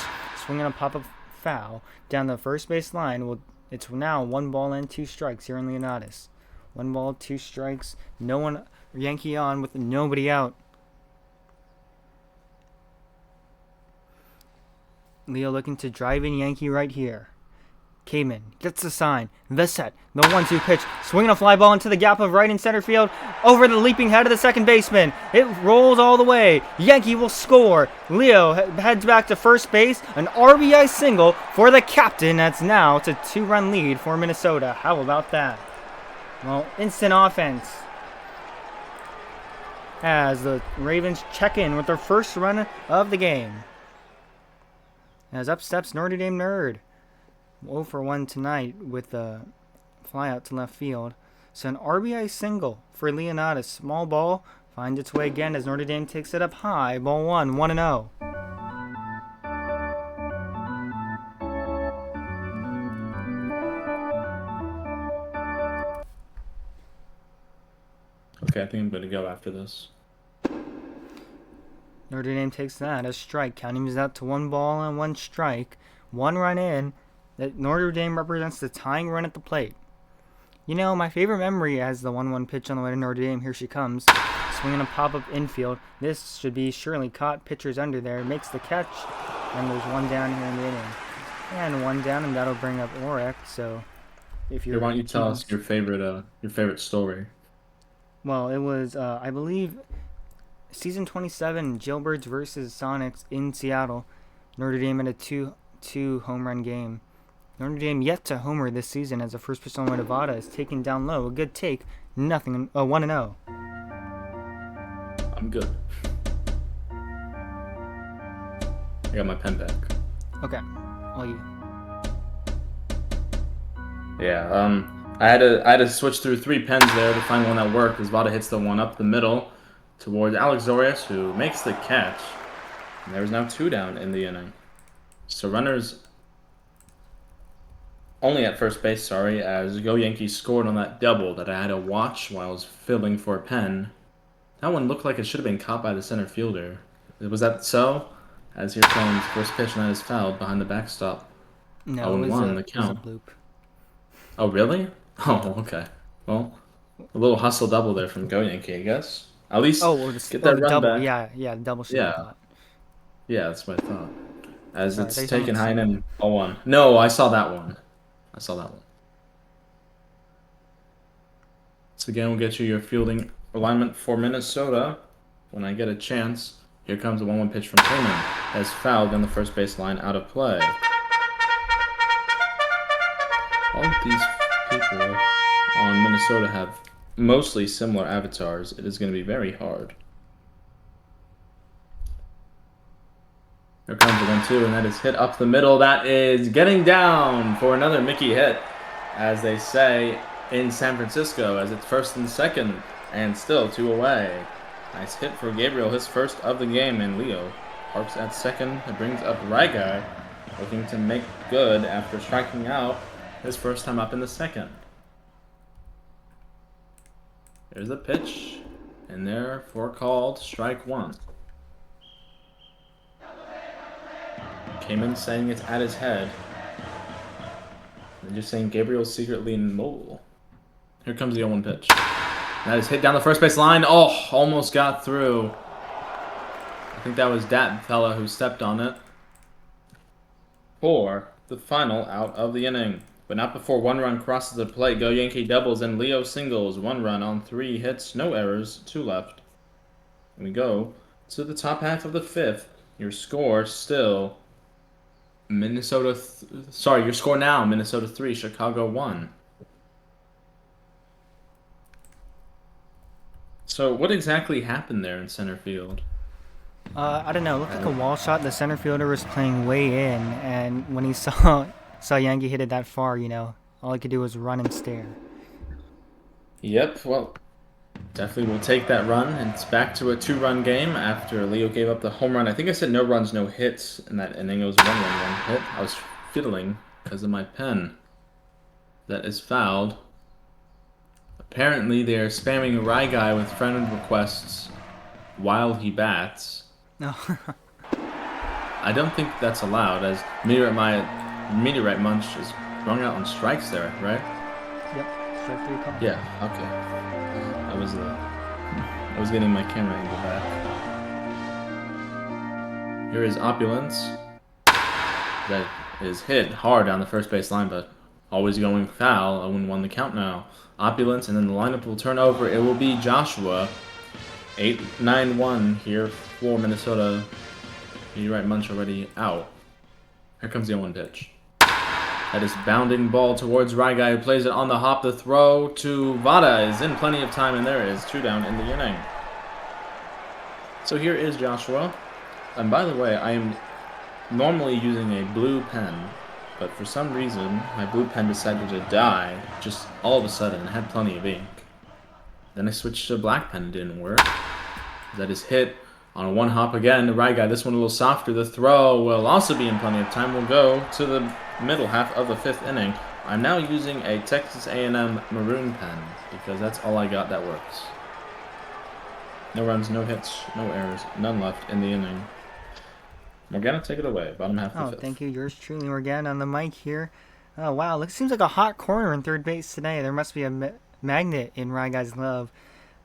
swinging a pop-up foul down the first base line. It's now 1 ball and 2 strikes here in Leonidas. 1 ball, 2 strikes. No one, Yankee on with nobody out. Leo looking to drive in Yankee right here. Kamen gets the sign. The set. The 1-2 pitch. Swinging a fly ball into the gap of right in center field. Over the leaping head of the second baseman. It rolls all the way. Yankee will score. Leo heads back to first base. An RBI single for the captain. That's now to 2-run lead for Minnesota. How about that? Well, instant offense. As the Ravens check in with their first run of the game. As up steps Notre Dame Nerd. 0 for 1 tonight with a fly out to left field. So an RBI single for Leonidas. Small ball finds its way again as Notre Dame takes it up high. Ball 1, 1-0. Okay, I think I'm going to go after this. Notre Dame takes that as strike. County moves out to 1 ball and 1 strike. 1 run in. That Notre Dame represents the tying run at the plate. You know, my favorite memory as the 1-1 pitch on the way to Notre Dame. Here she comes. Swinging a pop-up infield. This should be surely caught. Pitcher's under there. Makes the catch. And there's 1 down here in the inning. And 1 down, and that'll bring up Orek. So, if you're... Why don't you tell us your favorite story? Well, it was, I believe, season 27, Jailbirds versus Sonics in Seattle. Notre Dame had a 2 home run game. Notre Dame yet to homer this season as the first pitch on Nevada is taken down low. A good take. 1-0. I'm good. I got my pen back. Okay. All you. Yeah, I had to switch through 3 pens there to find one that worked as Vada hits the one up the middle towards Alex Zorias, who makes the catch. And there's now 2 down in the inning. So runners only at first base, as Go Yankees scored on that double that I had to watch while I was filling for a pen. That one looked like it should have been caught by the center fielder. Was that so? As here comes first pitch and that is fouled behind the backstop. No, it was a bloop. Oh, really? Oh, okay. Well, a little hustle double there from Go Yankee, I guess. At least get that run double. back. Yeah, double should have caught. Yeah, that's what I thought. As it's taken high and 0-1. No, I saw that one. So again, we'll get you your fielding alignment for Minnesota when I get a chance. Here comes the 1-1 pitch from Kamen. As fouled on the first base line, out of play. All of these people on Minnesota have mostly similar avatars. It is going to be very hard. Here comes the 1-2, and that is hit up the middle. That is getting down for another Mickey hit, as they say in San Francisco, as it's 1st and 2nd, and still 2 away. Nice hit for Gabriel, his first of the game, and Leo parks at 2nd. It brings up RyGuy, looking to make good after striking out his first time up in the 2nd. There's a pitch, and therefore called strike 1. Kamen saying it's at his head. And just saying Gabriel's secretly immobile. Here comes the 0-1 pitch. That is hit down the first base line. Oh, almost got through. I think that was that fella who stepped on it. For the final out of the inning. But not before 1 run crosses the plate. Go Yankee doubles and Leo singles. 1 run on 3 hits, no errors, 2 left. And we go to the top half of the 5th. Your score still your score now, Minnesota 3, Chicago 1. So what exactly happened there in center field? I don't know. It looked like a wall shot. The center fielder was playing way in, and when he saw Yankee hit it that far, all he could do was run and stare. Yep, well, definitely will take that run, and it's back to a two-run game after Leo gave up the home run. I think I said no runs, no hits in that inning. It was one run, one hit. I was fiddling because of my pen. That is fouled. Apparently, they are spamming RyGuy with friend requests while he bats. No. I don't think that's allowed, as Meteorite Munch is rung out on strikes there, right? Yep. Strike three call. Yeah. Okay. I was getting my camera angle back. Here is Opulence. That is hit hard down the first base line, but always going foul. 0-1 the count now. Opulence, and then the lineup will turn over. It will be Joshua. 8-9-1 here for Minnesota. Meteorite Munch already out. Here comes the 0-1 pitch. That is bounding ball towards RyGuy, who plays it on the hop. The throw to Vada is in plenty of time, and there is 2 down in the inning. So here is Joshua. And by the way, I am normally using a blue pen, but for some reason, my blue pen decided to die just all of a sudden and had plenty of ink. Then I switched to a black pen, it didn't work. That is hit on a one hop again to RyGuy. This one a little softer. The throw will also be in plenty of time. We'll go to the middle half of the 5th inning. I'm now using a Texas A&M maroon pen because that's all I got that works. No runs, no hits, no errors, none left in the inning. Morgana, take it away. Bottom half of the 5th. Thank you. Yours truly, Morgana, on the mic here. Oh, wow. It seems like a hot corner in third base today. There must be a magnet in RyGuy's glove.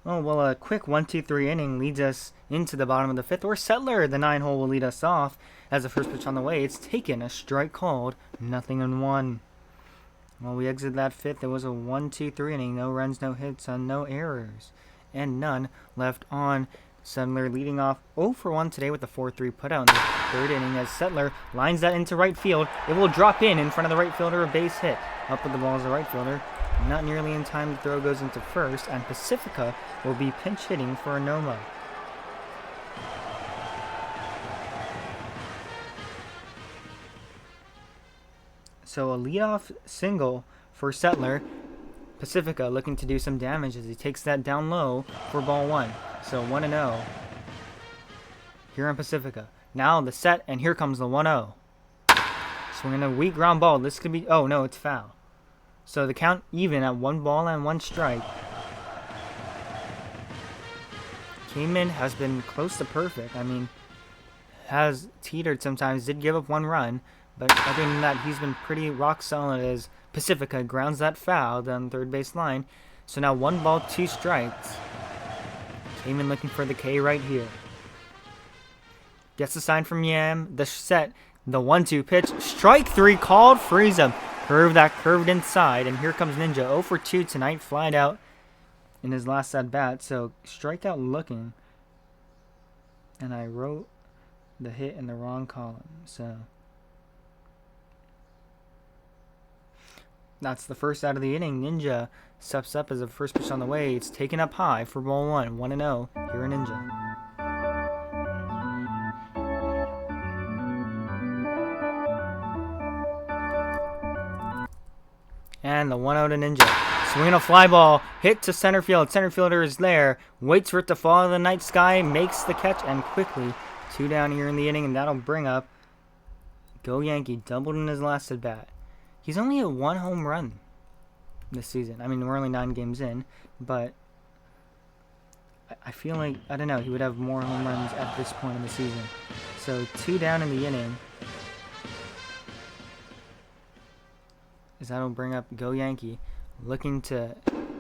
Oh, well, a quick 1-2-3 inning leads us into the bottom of the 5th. Or Settler, the 9-hole, will lead us off. As the first pitch on the way, it's taken. A strike called. 0-1. Well, we exited that 5th. It was a 1-2-3 inning. No runs, no hits, and no errors. And none left on. Settler leading off 0-for-1 today with the 4-3 putout in the 3rd inning as Settler lines that into right field. It will drop in front of the right fielder, a base hit. Up with the ball is the right fielder. Not nearly in time, the throw goes into first, and Pacifica will be pinch hitting for a no-mo. So a leadoff single for Settler. Pacifica looking to do some damage as he takes that down low for ball 1. So 1-0 here on Pacifica. Now the set, and here comes the 1-0. Swinging a weak ground ball. This could be, oh no, it's foul. So the count even at 1 ball and 1 strike. Kamen has been close to perfect. I mean, has teetered sometimes, did give up 1 run, but other than that, he's been pretty rock solid as Pacifica grounds that foul down third base line. So now 1 ball, 2 strikes. Kamen looking for the K right here. Gets the sign from Yam. The set, the 1-2 pitch. Strike 3 called. Freeze him. Curved inside. And here comes Ninja. 0-for-2 tonight. Flied out in his last at bat. So strikeout looking. And I wrote the hit in the wrong column. So that's the first out of the inning. Ninja steps up as the first pitch on the way. It's taken up high for ball 1. 1-0 here in Ninja. And the 1-0 to Ninja. Swinging a fly ball. Hit to center field. Center fielder is there. Waits for it to fall in the night sky. Makes the catch and quickly 2 down here in the inning. And that'll bring up Go Yankee. Doubled in his last at bat. He's only at 1 home run this season. I mean, we're only 9 games in, but I feel like, I don't know, he would have more home runs at this point in the season. So 2 down in the inning. As that'll bring up Go Yankee, looking to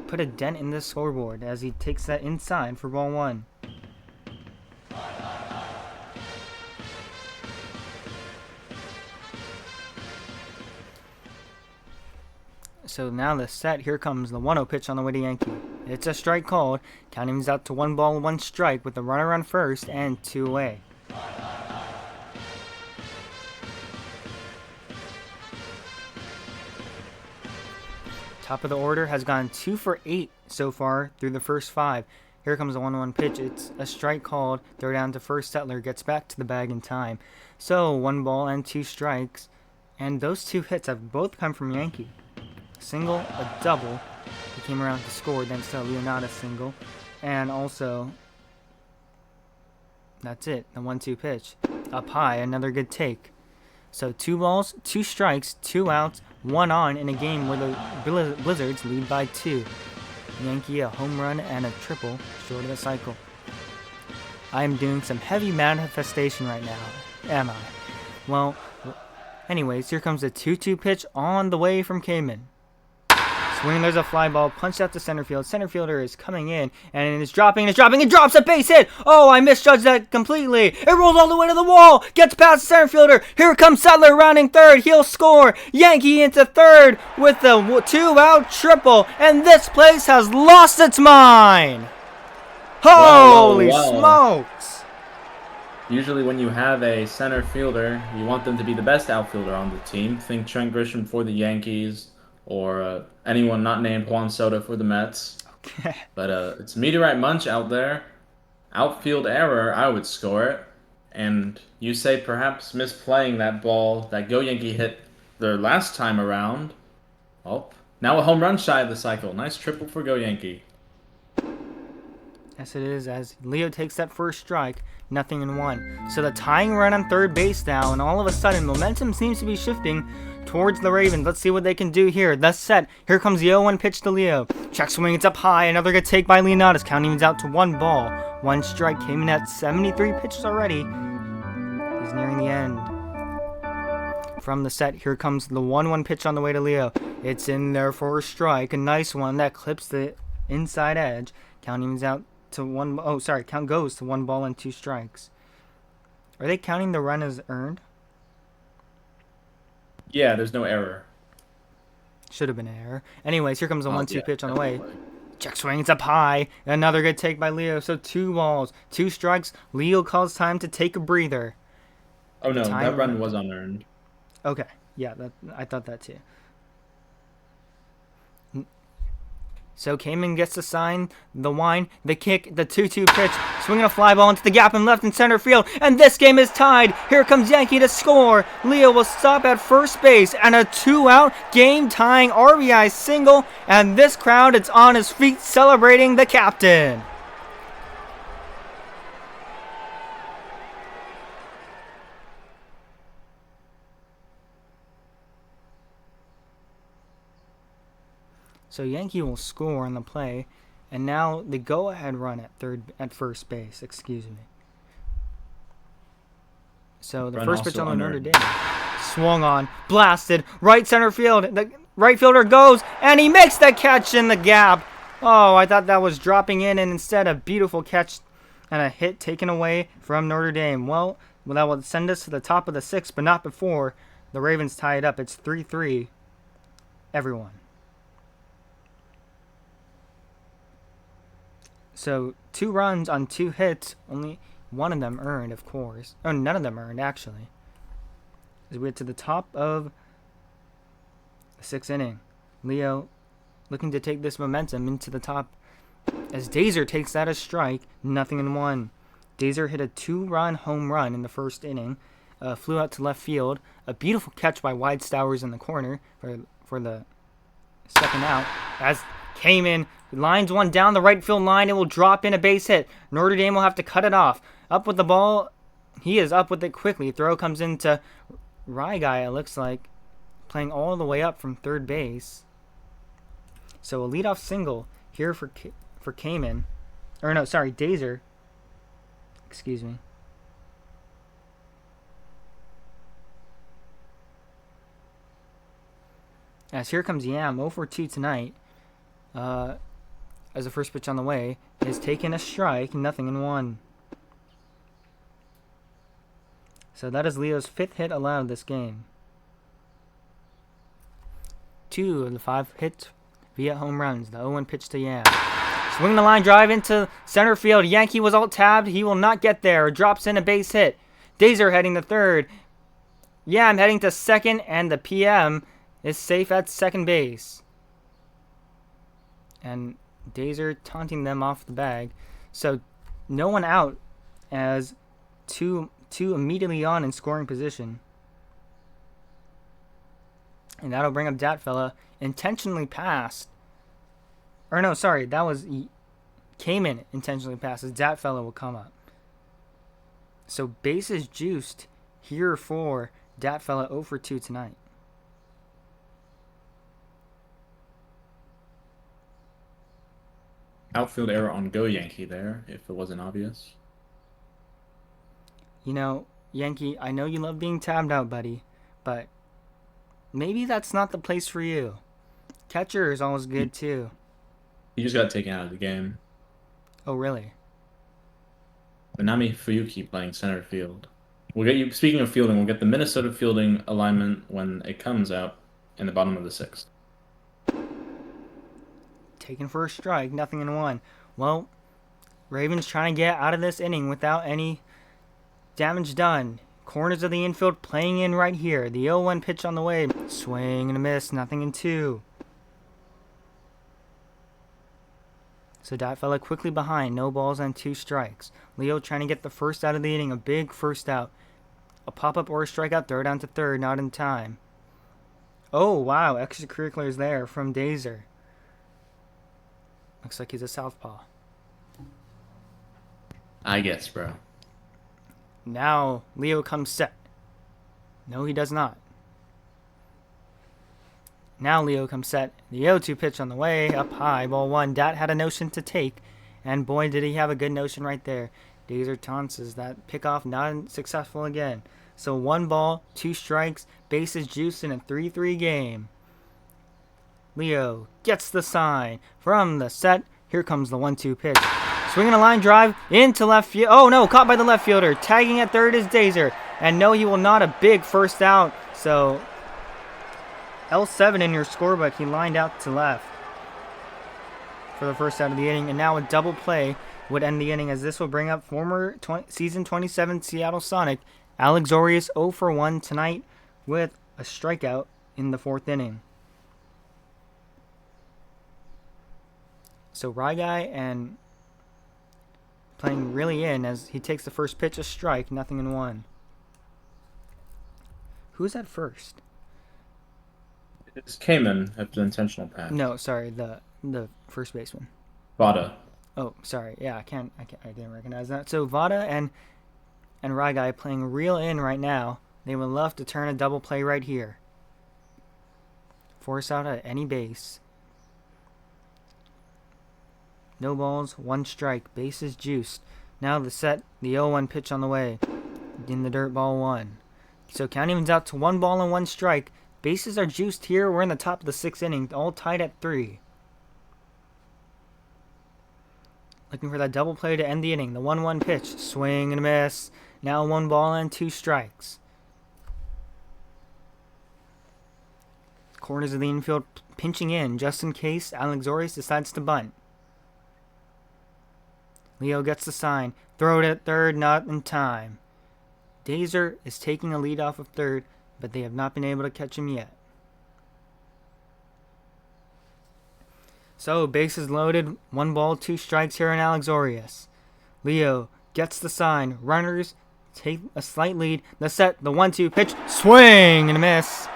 put a dent in the scoreboard as he takes that inside for ball 1. So now the set, here comes the 1-0 pitch on the way to Yankee. It's a strike called. Counting things out to 1 ball, 1 strike with the runner on first and 2 away. Top of the order has gone 2 for 8 so far through the first 5. Here comes the 1-1 pitch. It's a strike called. Throw down to first. Settler gets back to the bag in time. So 1 ball and 2 strikes. And those 2 hits have both come from Yankee. A single, a double. He came around to score thanks to a Leonardo single. And also, that's it. The 1-2 pitch. Up high, another good take. So 2 balls, 2 strikes, 2 outs, 1 on in a game where the Blizzards lead by 2. Yankee a home run and a triple short of the cycle. I am doing some heavy manifestation right now, am I? Well, anyways, here comes the 2-2 pitch on the way from Cayman. Swing, there's a fly ball punched out to center field. Center fielder is coming in and it's dropping, it drops a base hit. Oh, I misjudged that completely. It rolls all the way to the wall, gets past the center fielder. Here comes Settler rounding third. He'll score. Yankee into third with the 2-out triple, and this place has lost its mind. Holy smokes! Usually when you have a center fielder, you want them to be the best outfielder on the team. Think Trent Grisham for the Yankees, or anyone not named Juan Soto for the Mets. Okay. But it's Meteorite Munch out there. Outfield error, I would score it. And you say perhaps misplaying that ball that Go Yankee hit their last time around. Oh, now a home run shy of the cycle. Nice triple for Go Yankee. Yes, it is, as Leo takes that first strike, 0-1. So the tying run on third base now, and all of a sudden, momentum seems to be shifting towards the Ravens. Let's see what they can do here. That's set. Here comes the 0-1 pitch to Leo. Check swing, it's up high. Another good take by Leonidas. Counting him out to 1 ball. 1 strike, came in at 73 pitches already. He's nearing the end. From the set, here comes the 1-1 pitch on the way to Leo. It's in there for a strike. A nice one that clips the inside edge. Counting him out to 1. Oh, sorry. Count goes to 1 ball and 2 strikes. Are they counting the run as earned? Yeah, there's no error. Should have been an error. Anyways, here comes the 1-2 pitch on the way. Check swing, it's up high. Another good take by Leo. So 2 balls, 2 strikes. Leo calls time to take a breather. Oh no, that run was unearned. Okay, yeah, I thought that too. So Cayman gets the sign, the whine, the kick, the 2-2 pitch, swinging a fly ball into the gap in left and center field, and this game is tied. Here comes Yankee to score. Leo will stop at first base, and a 2-out game-tying RBI single, and this crowd is on his feet celebrating the captain. So Yankee will score on the play, and now the go-ahead run at first base. Excuse me. So the first pitch on the Notre Dame swung on, blasted right center field. The right fielder goes, and he makes the catch in the gap. Oh, I thought that was dropping in, and instead a beautiful catch and a hit taken away from Notre Dame. Well, that will send us to the top of the 6th, but not before the Ravens tie it up. It's 3-3. Everyone. So 2 runs on 2 hits, only 1 of them earned, of course. Oh, none of them earned, actually. As we get to the top of the 6th inning, Leo looking to take this momentum into the top as Dazer takes that as strike, 0-1. Dazer hit a 2-run home run in the first inning, flew out to left field. A beautiful catch by Wide Stowers in the corner for the second out, as came in, lines one down the right field line. It will drop in a base hit. Notre Dame will have to cut it off. Up with the ball. He is up with it quickly. Throw comes into RyGuy, it looks like, playing all the way up from third base. So a leadoff single here for Cayman. Or no, sorry, Dazer. Excuse me. As here comes Yam, 0 for 2 tonight. As the first pitch on the way is taking a strike, 0-1. So that is Leo's 5th hit allowed this game. 2 of the 5 hits via home runs. The 0-1 pitch to Yam. Swing the line drive into center field. Yankee was all tabbed. He will not get there. Drops in a base hit. Dazer heading to third. Yam heading to second, and the PM is safe at second base. And Dazer taunting them off the bag. So no one out as two immediately on in scoring position. And that'll bring up that fella. Intentionally passed. Or no, sorry, that was Cayman intentionally passes. That fella will come up. So bases juiced here for that fella 0 for 2 tonight. Outfield error on Go Yankee there, if it wasn't obvious. You know, Yankee, I know you love being tabbed out, buddy, but maybe that's not the place for you. Catcher is always good too. He just got taken out of the game. Oh, really? Manami Fuyuki playing center field. We'll get you. Speaking of fielding, we'll get the Minnesota fielding alignment when it comes out in the bottom of the 6th. Taken for a strike, 0-1. Well, Ravens trying to get out of this inning without any damage done. Corners of the infield playing in right here. The 0-1 pitch on the way. Swing and a miss, 0-2. So that fella quickly behind. No balls and 2 strikes. Leo trying to get the first out of the inning. A big first out. A pop-up or a strikeout. Throw down to third. Not in time. Oh, wow. Extracurriculars there from Dazer. Looks like he's a southpaw. I guess, bro. Now Leo comes set. No, he does not. Now Leo comes set. The 0-2 pitch on the way. Up high. Ball 1. Dat had a notion to take. And boy, did he have a good notion right there. Dazer taunts that pickoff not successful again. So 1 ball, 2 strikes. Bases juiced in a 3-3 game. Leo gets the sign from the set. Here comes the 1-2 pitch. Swinging a line drive into left field. Oh no, caught by the left fielder. Tagging at third is Dazer. And no, he will not. A big first out. So L7 in your scorebook. He lined out to left for the first out of the inning. And now a double play would end the inning, as this will bring up former season 27 Seattle Sonic Alex Zorius 0 for 1 tonight with a strikeout in the 4th inning. So RyGuy and playing really in as he takes the first pitch, a strike, 0-1. Who's at first? It's Cayman after the intentional pass. No, sorry, the first baseman. Vada. Oh, sorry. Yeah, I didn't recognize that. So Vada and RyGuy playing real in right now. They would love to turn a double play right here. Force out at any base. No balls, 1 strike. Bases juiced. Now the set, the 0-1 pitch on the way. In the dirt, ball 1. So count evens out to 1 ball and 1 strike. Bases are juiced here. We're in the top of the 6th inning, all tied at 3. Looking for that double play to end the inning. The 1-1 pitch. Swing and a miss. Now 1 ball and 2 strikes. Corners of the infield pinching in just in case Alex Zorius decides to bunt. Leo gets the sign. Throw it at third, not in time. Dazer is taking a lead off of third, but they have not been able to catch him yet. So, bases loaded. 1 ball, 2 strikes here in Alex Zorius. Leo gets the sign. Runners take a slight lead. The set, the 1-2 pitch. Swing and a miss.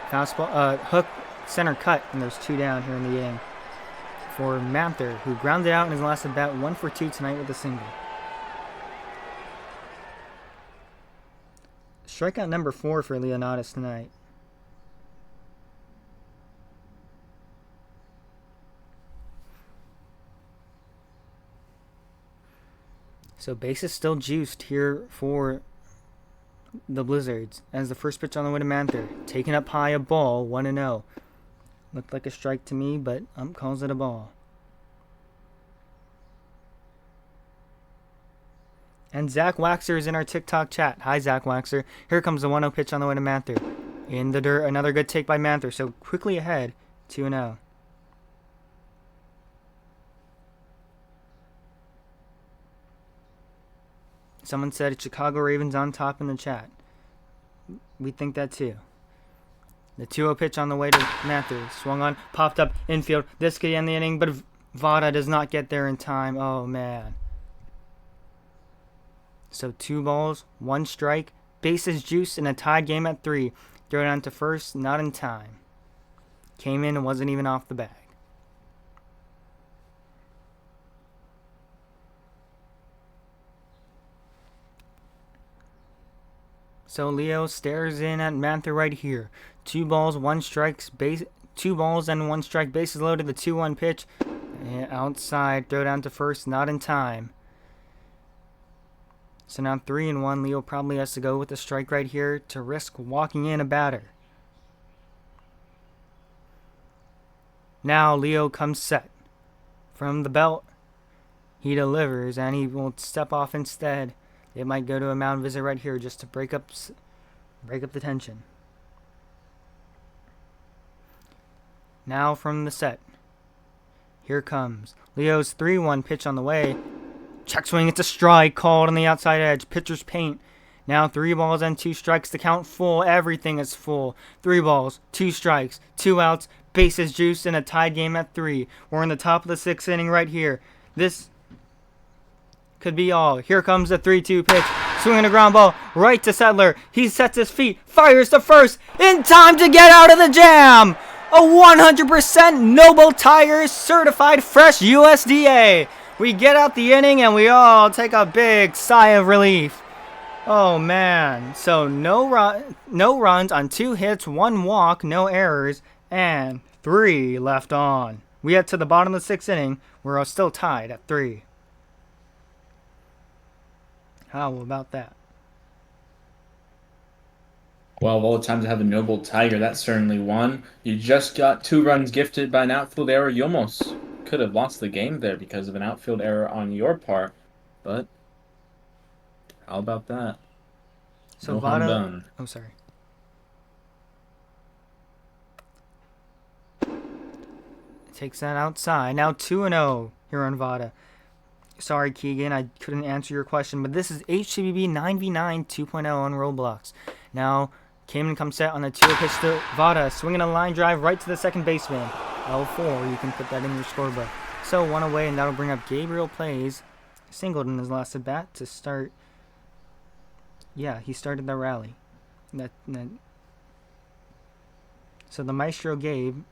Fastball, hook, center cut, and there's 2 down here in the inning for Manther, who grounded out in his last at bat, 1 for 2 tonight with a single. Strikeout number 4 for Leonatus tonight. So bases still juiced here for the Blizzards as the first pitch on the way to Manther. Taken up high, a ball, 1-0. Looked like a strike to me, but calls it a ball. And Zach Waxer is in our TikTok chat. Hi, Zach Waxer. Here comes the 1-0 pitch on the way to Manther. In the dirt, another good take by Manther. So quickly ahead, 2-0. Someone said Chicago Ravens on top in the chat. We think that too. The 2-0 pitch on the way to Manther. Swung on, popped up, infield. This could end the inning, but Vada does not get there in time. Oh, man. So 2 balls, 1 strike, bases juice, and a tied game at 3. Throw down to first, not in time. Came in and wasn't even off the bag. So Leo stares in at Mantha right here. 2 balls, 1 strikes, 2 balls and 1 strike, bases loaded. The 2-1 pitch, and outside, throw down to first, not in time. So now 3-1. Leo probably has to go with a strike right here to risk walking in a batter. Now Leo comes set. From the belt, he delivers, and he will step off instead. They might go to a mound visit right here just to break up the tension. Now from the set. Here comes Leo's 3-1 pitch on the way. Check swing, it's a strike called on the outside edge. Pitcher's paint. Now 3 balls and 2 strikes to count full. Everything is full. 3 balls, 2 strikes, 2 outs, bases juiced, and a tied game at 3. We're in the top of the 6th inning right here. This could be all. Here comes the 3-2 pitch. Swinging a ground ball right to Settler. He sets his feet, fires to first, in time to get out of the jam. A 100% Noble Tires certified fresh USDA. We get out the inning and we all take a big sigh of relief. Oh man. So no runs on 2 hits, 1 walk, no errors, and 3 left on. We head to the bottom of the 6th inning. We're still tied at 3. How about that? Well, of all the time to have a Noble Tiger, that's certainly one. You just got 2 runs gifted by an outfield error. You almost could have lost the game there because of an outfield error on your part. But how about that? So No harm Vada. done. Oh, sorry. Takes that outside. Now 2-0 here on Vada. Sorry, Keegan, I couldn't answer your question, but this is HCBB 9v9 2.0 on Roblox. Now, Cayman comes set on the 2 pitch to Vada, swinging a line drive right to the second baseman. L4, you can put that in your scorebook. So 1 away, and that'll bring up Gabriel Plays. Singled in his last at bat to start. Yeah, he started the rally. So the Maestro Gabe.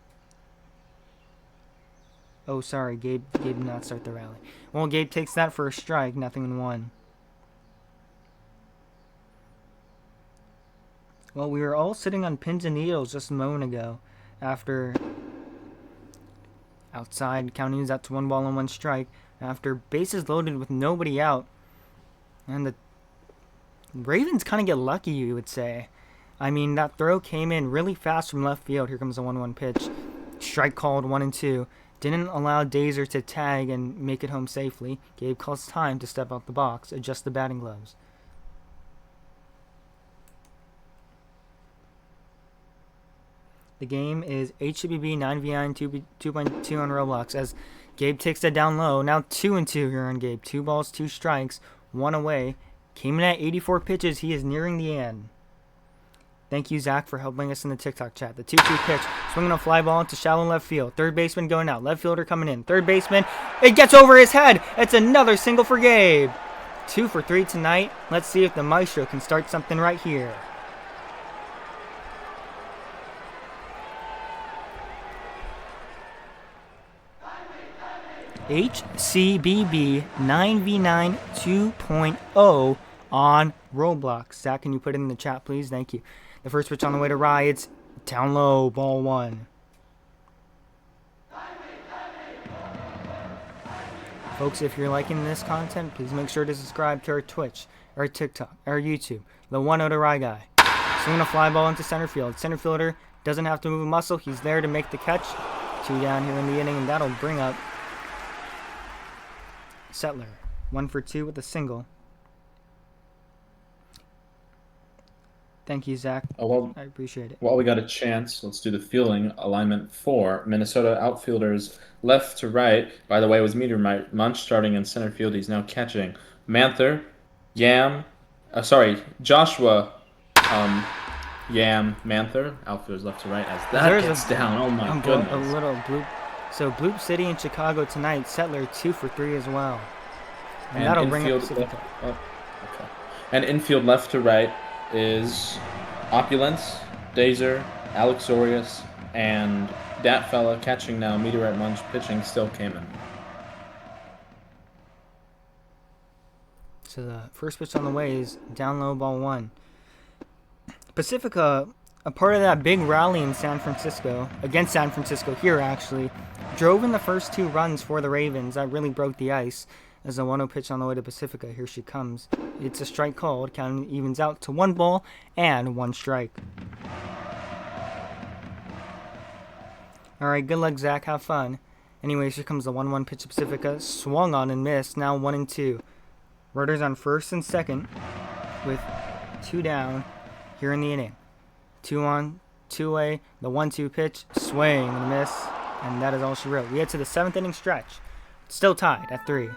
Oh, sorry, Gabe did not start the rally. Well, Gabe takes that for a strike, 0-1. Well, we were all sitting on pins and needles just a moment ago after outside counting that's 1 ball and 1 strike after bases loaded with nobody out. And the Ravens kind of get lucky, you would say. I mean, that throw came in really fast from left field. Here comes the 1-1 pitch. Strike called, 1-2. Didn't allow Dazer to tag and make it home safely. Gabe calls time to step out the box, adjust the batting gloves. The game is HCBB 9v9 2.2 on Roblox as Gabe takes it down low. Now 2-2 here on Gabe. 2 balls, 2 strikes, 1 away. Came in at 84 pitches. He is nearing the end. Thank you, Zach, for helping us in the TikTok chat. The 2-2 pitch, swinging a fly ball into shallow left field. Third baseman going out. Left fielder coming in. Third baseman, it gets over his head. It's another single for Gabe. 2 for 3 tonight. Let's see if the Maestro can start something right here. HCBB 9v9 2.0 on Roblox. Zach, can you put it in the chat, please? Thank you. The first pitch on the way to Rye. It's down low, ball 1. Folks, if you're liking this content, please make sure to subscribe to our Twitch, our TikTok, our YouTube. The 1-0 to RyGuy. Swinging a fly ball into center field. Center fielder doesn't have to move a muscle. He's there to make the catch. 2 down here in the inning, and that'll bring up Settler. 1 for 2 with a single. Thank you, Zach. Oh, well, I appreciate it. while we got a chance, let's do the fielding alignment for Minnesota outfielders left to right. By the way, it was Meteor Munch starting in center field. He's now catching. Manther, Joshua, Yam, Manther, outfielders left to right as that gets down. Oh my goodness. A little bloop. So Bloop City and Chicago tonight. Settler 2 for 3 as well. And And that'll bring up infield Pacifica. okay. And infield left to right is Opulence, Dazer, Alexorius, and that fella catching now, Meteorite Munch, pitching still Cayman. So the first pitch on the way is down low, ball 1. Pacifica, a part of that big rally in San Francisco, against San Francisco here actually, drove in the first 2 runs for the Ravens. That really broke the ice as the 1-0 pitch on the way to Pacifica. Here she comes. It's a strike called. Count evens out to 1 ball and 1 strike. Alright, good luck, Zach. Have fun. Anyways, here comes the 1-1 pitch to Pacifica. Swung on and missed. Now 1-2. Runners on first and second with 2 down here in the inning. 2 on, 2 away. The 1-2 pitch. Swing and a miss. And that is all she wrote. We head to the 7th inning stretch. Still tied at 3.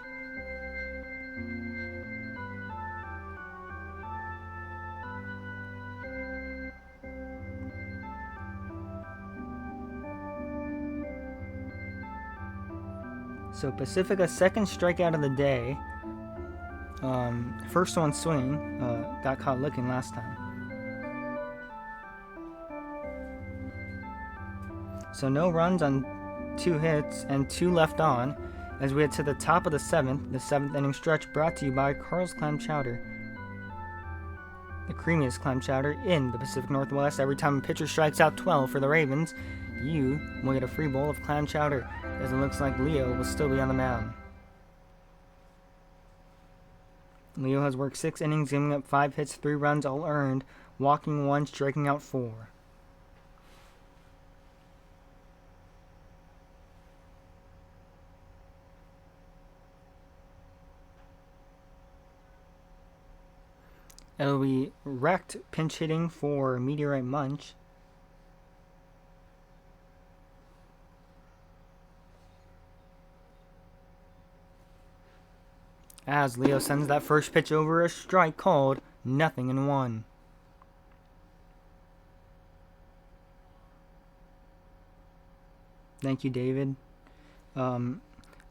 So Pacifica's second strikeout of the day. First one swinging. Got caught looking last time. So no runs on 2 hits and 2 left on as we head to the top of the 7th inning stretch, brought to you by Carl's Clam Chowder. The creamiest clam chowder in the Pacific Northwest. Every time a pitcher strikes out 12 for the Ravens, you will get a free bowl of clam chowder, as it looks like Leo will still be on the mound. Leo has worked 6 innings, giving up 5 hits, 3 runs, all earned, walking 1, striking out 4. It'll be Wrecked pinch hitting for Meteorite Munch. As Leo sends that first pitch over, a strike called, 0-1. Thank you, David.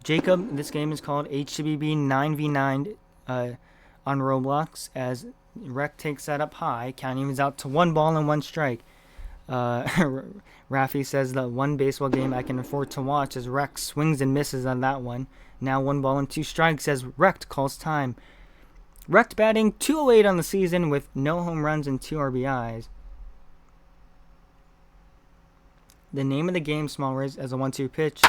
Jacob, this game is called HCBB 9v9 on Roblox, as Rec takes that up high. Counting evens out to 1 ball and 1 strike. Rafi says the one baseball game I can afford to watch as Rec swings and misses on that one. Now 1 ball and 2 strikes as Rect calls time. Rect batting .208 on the season with no home runs and 2 RBIs. The name of the game, Small Riz, as a 1-2 pitch.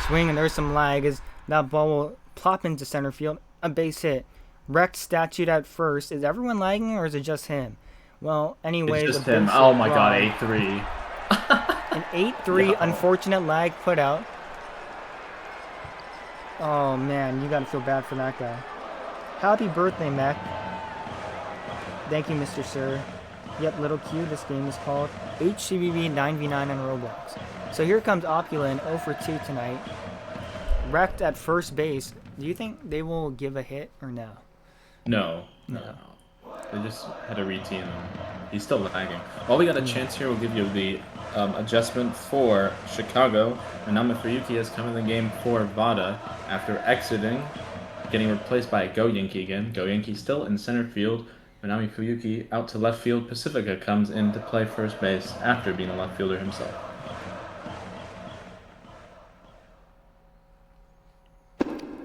Swing, and there's some lag as that ball will plop into center field. A base hit. Rect statute at first. Is everyone lagging or is it just him? Well, anyways, it's just him. Oh my god, 8-3. An 8-3 unfortunate lag put out. Oh man, you gotta feel bad for that guy. Happy birthday, Mac. Thank you, Mr. Sir. Yep, little Q, this game is called HCBB 9v9 on Roblox. So here comes Opulent, 0 for 2 tonight. Wrecked at first base. Do you think they will give a hit or no? No. They just had a routine. He's still lagging. While we got a chance here, we'll give you the adjustment for Chicago. Manami Fuyuki has come in the game for Vada after exiting, getting replaced by Go Yankee again. Go Yankee still in center field. Manami Fuyuki out to left field. Pacifica comes in to play first base after being a left fielder himself.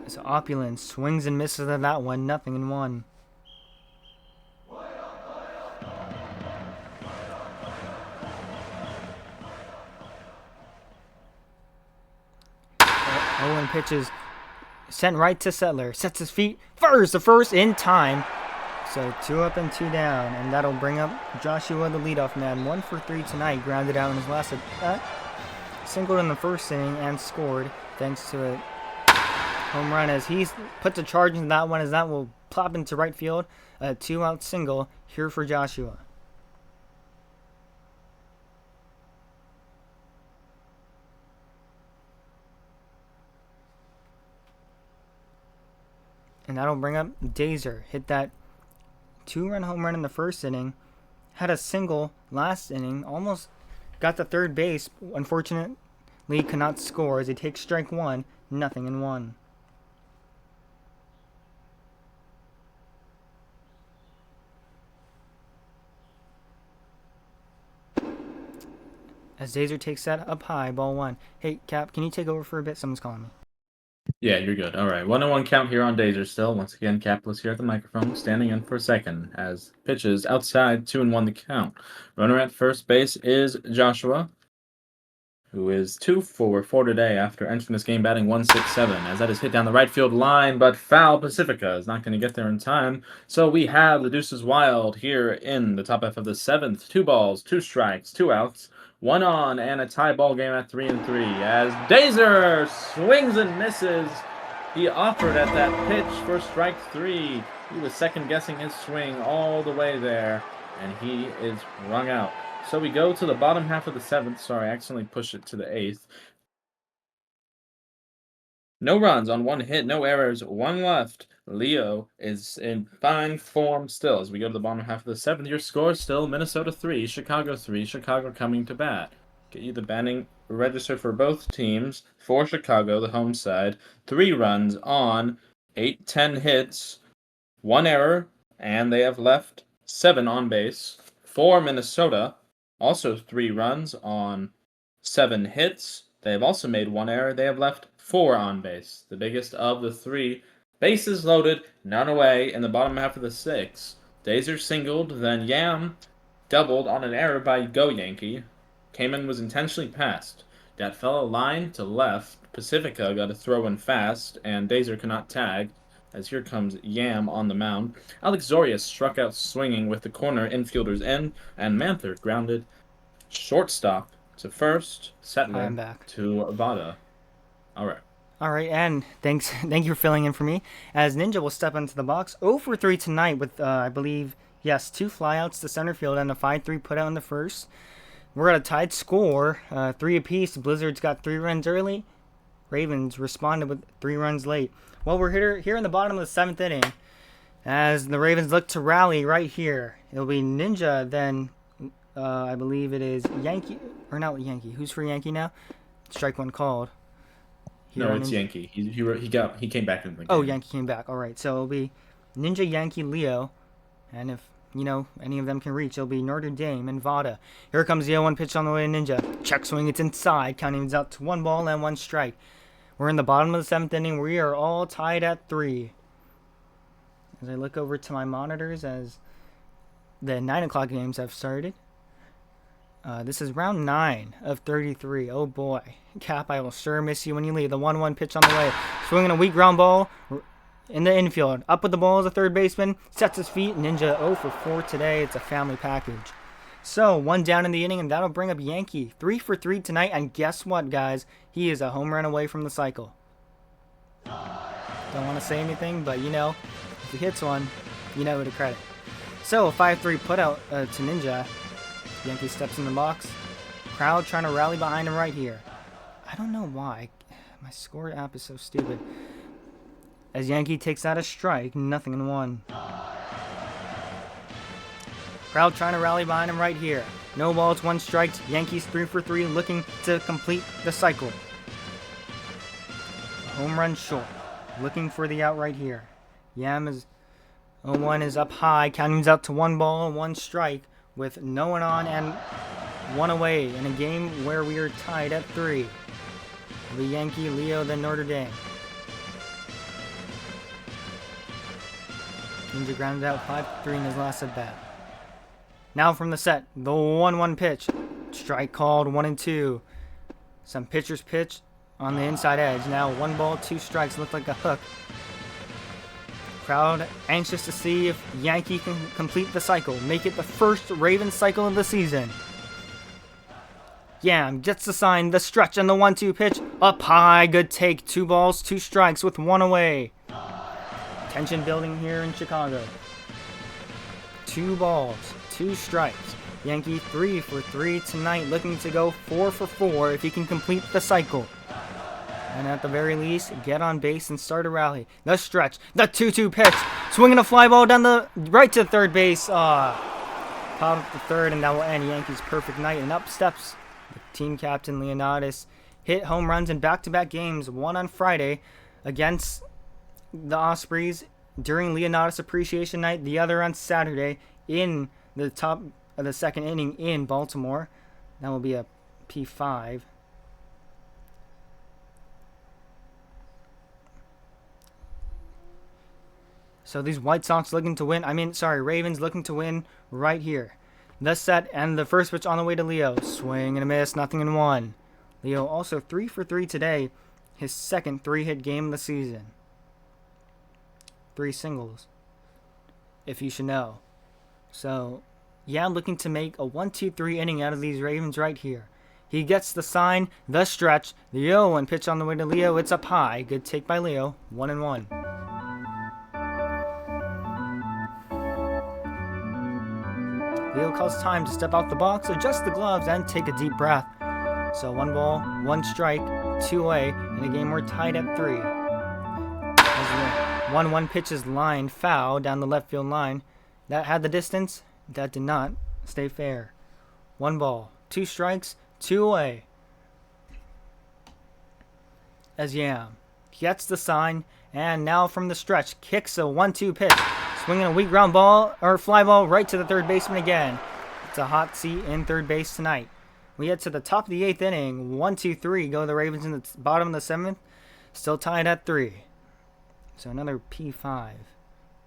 So Opulent swings and misses at that one, 0-1. Owen pitches, sent right to Settler, sets his feet first, the first in time. So 2 up and 2 down, and that'll bring up Joshua, the leadoff man, 1 for 3 tonight, grounded out in his last at-bat, singled in the first inning and scored thanks to a home run as he puts a charge in that one, as that will plop into right field. A 2-out single here for Joshua. And that'll bring up Dazer. Hit that 2-run home run in the first inning. Had a single last inning. Almost got to third base. Unfortunately, Lee cannot score as he takes strike one, 0-1. As Dazer takes that up high, ball one. Hey, Cap, can you take over for a bit? Someone's calling me. Yeah, you're good. All right, 1-1 count here on Dazer still. Once again, Capitalist here at the microphone, standing in for second as pitches outside, 2-1 the count. Runner at first base is Joshua, who is 2 for 4 today after entering this game batting 167, as that is hit down the right field line, but foul. Pacifica is not going to get there in time. So we have the deuces wild here in the top half of the seventh. 2 balls, 2 strikes, 2 outs, 1 on, and a tie ball game at 3-3 as Dazer swings and misses. He offered at that pitch for strike 3. He was second guessing his swing all the way there, and he is rung out. So we go to the bottom half of the seventh. Sorry, I accidentally pushed it to the eighth. No runs on 1 hit, no errors, 1 left. Leo is in fine form still as we go to the bottom half of the seventh. Your score is still Minnesota 3, Chicago 3. Chicago coming to bat. Get you the batting register for both teams. For Chicago, the home side, 3 runs on 8-10 hits, 1 error, and they have left 7 on base. For Minnesota, also 3 runs on 7 hits. They have also made 1 error. They have left 4 on base. The biggest of the 3. Bases loaded, none away in the bottom half of the 6th. Dazer singled, then Yam doubled on an error by Go Yankee. Kamen was intentionally passed. That fell a line to left. Pacifica got a throw in fast, and Dazer cannot tag, as here comes Yam on the mound. Alex Zorius struck out swinging with the corner infielders in, and Manther grounded shortstop to first, Settler back to Vada. All right, and thank you for filling in for me. As Ninja will step into the box, 0 for 3 tonight with, I believe, 2 flyouts to center field and a 5-3 put out in the first. We're at a tied score, 3 apiece. The Blizzards got 3 runs early. Ravens responded with 3 runs late. Well, we're here in the bottom of the 7th inning as the Ravens look to rally right here. It'll be Ninja, then I believe it is Yankee, or not Yankee. Who's for Yankee now? Strike one called. No, it's Yankee. He came back in the game. Oh, Yankee came back. All right, so it'll be Ninja, Yankee, Leo, and if any of them can reach, it'll be Notre Dame and Vada. Here comes the 0-1 pitch on the way to Ninja. Check swing, it's inside, counting out to 1 ball and 1 strike. We're in the bottom of the 7th inning. We are all tied at 3. As I look over to my monitors as the 9 o'clock games have started. This is round 9 of 33. Oh boy. Cap, I will sure miss you when you leave. The 1-1 pitch on the way. Swinging a weak ground ball in the infield. Up with the ball as a third baseman. Sets his feet. Ninja 0 for 4 today. It's a family package. So, 1 down in the inning, and that'll bring up Yankee. 3 for 3 tonight, and guess what, guys? He is a home run away from the cycle. Don't want to say anything, but if he hits one, who to credit. So, a 5-3 put out to Ninja. Yankee steps in the box. Crowd trying to rally behind him right here. I don't know why. My score app is so stupid. As Yankee takes out a strike, 0-1. Crowd trying to rally behind him right here. No balls, 1 strikes. Yankees 3 for 3 looking to complete the cycle. Home run short. Looking for the out right here. Yam is 0-1 is up high. Counting's out to 1 ball and 1 strike with no one on and 1 away in a game where we are tied at 3. The Yankee, Leo, then Notre Dame. Ninja grounded out 5-3 in his last at bat. Now from the set, the 1-1 pitch. Strike called, 1-2. Some pitchers pitch on the inside edge. Now 1 ball, 2 strikes, look like a hook. Crowd anxious to see if Yankee can complete the cycle. Make it the first Ravens cycle of the season. Yam gets the sign, the stretch, and the 1-2 pitch. Up high, good take. 2 balls, 2 strikes with 1 away. Tension building here in Chicago. 2 balls, 2 strikes. Yankee 3 for 3 tonight, looking to go 4 for 4 if he can complete the cycle. And at the very least, get on base and start a rally. The stretch, the 2-2 pitch. Swinging a fly ball down the right to third base. Pop up the third, and that will end Yankees' perfect night. And up steps the team captain, Leonidas. hit home runs in back-to-back games, one on Friday against the Ospreys during Leonardus Appreciation Night, the other on Saturday in the top of the second inning in Baltimore. That will be a P5. So these White Sox looking to win. Ravens looking to win right here. The set and the first pitch on the way to Leo. Swing and a miss, nothing in one. Leo also 3 for 3 today. His second 3-hit game of the season. 3 singles, if you should know. So, yeah, looking to make a 1-2-3 inning out of these Ravens right here. He gets the sign, the stretch, the 0-1 pitch on the way to Leo. It's up high. Good take by Leo. 1-1. Leo calls time to step out the box, adjust the gloves, and take a deep breath. So 1 ball, 1 strike, 2 away, in a game we're tied at 3. As the 1-1 pitch is lined foul down the left field line. That had the distance. That did not stay fair. 1 ball, 2 strikes, 2 away. As Yam gets the sign, and now from the stretch, kicks a 1-2 pitch. Swinging a weak ground ball, or fly ball, right to the third baseman again. It's a hot seat in third base tonight. We head to the top of the 8th inning. 1-2-3 go the Ravens in the bottom of the 7th. Still tied at 3. So another P5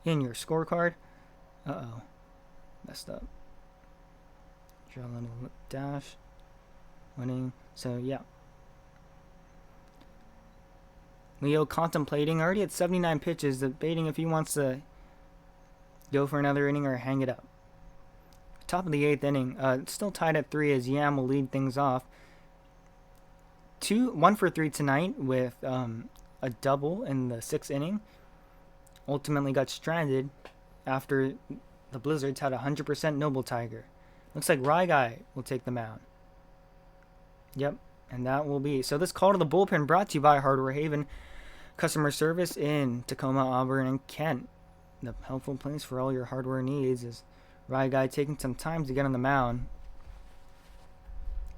in your scorecard. Uh-oh. Messed up. Draw a little dash. Winning. So, yeah. Leo contemplating. Already at 79 pitches. Debating if he wants to go for another inning or hang it up. Top of the 8th inning. Still tied at 3 as Yam will lead things off. 1 for 3 tonight with a double in the 6th inning. Ultimately got stranded after the Blizzards had a 100% Noble Tiger. Looks like RyGuy will take the mound. Yep, and that will be. So this call to the bullpen brought to you by Hardware Haven Customer Service in Tacoma, Auburn, and Kent. The helpful place for all your hardware needs is RyGuy taking some time to get on the mound.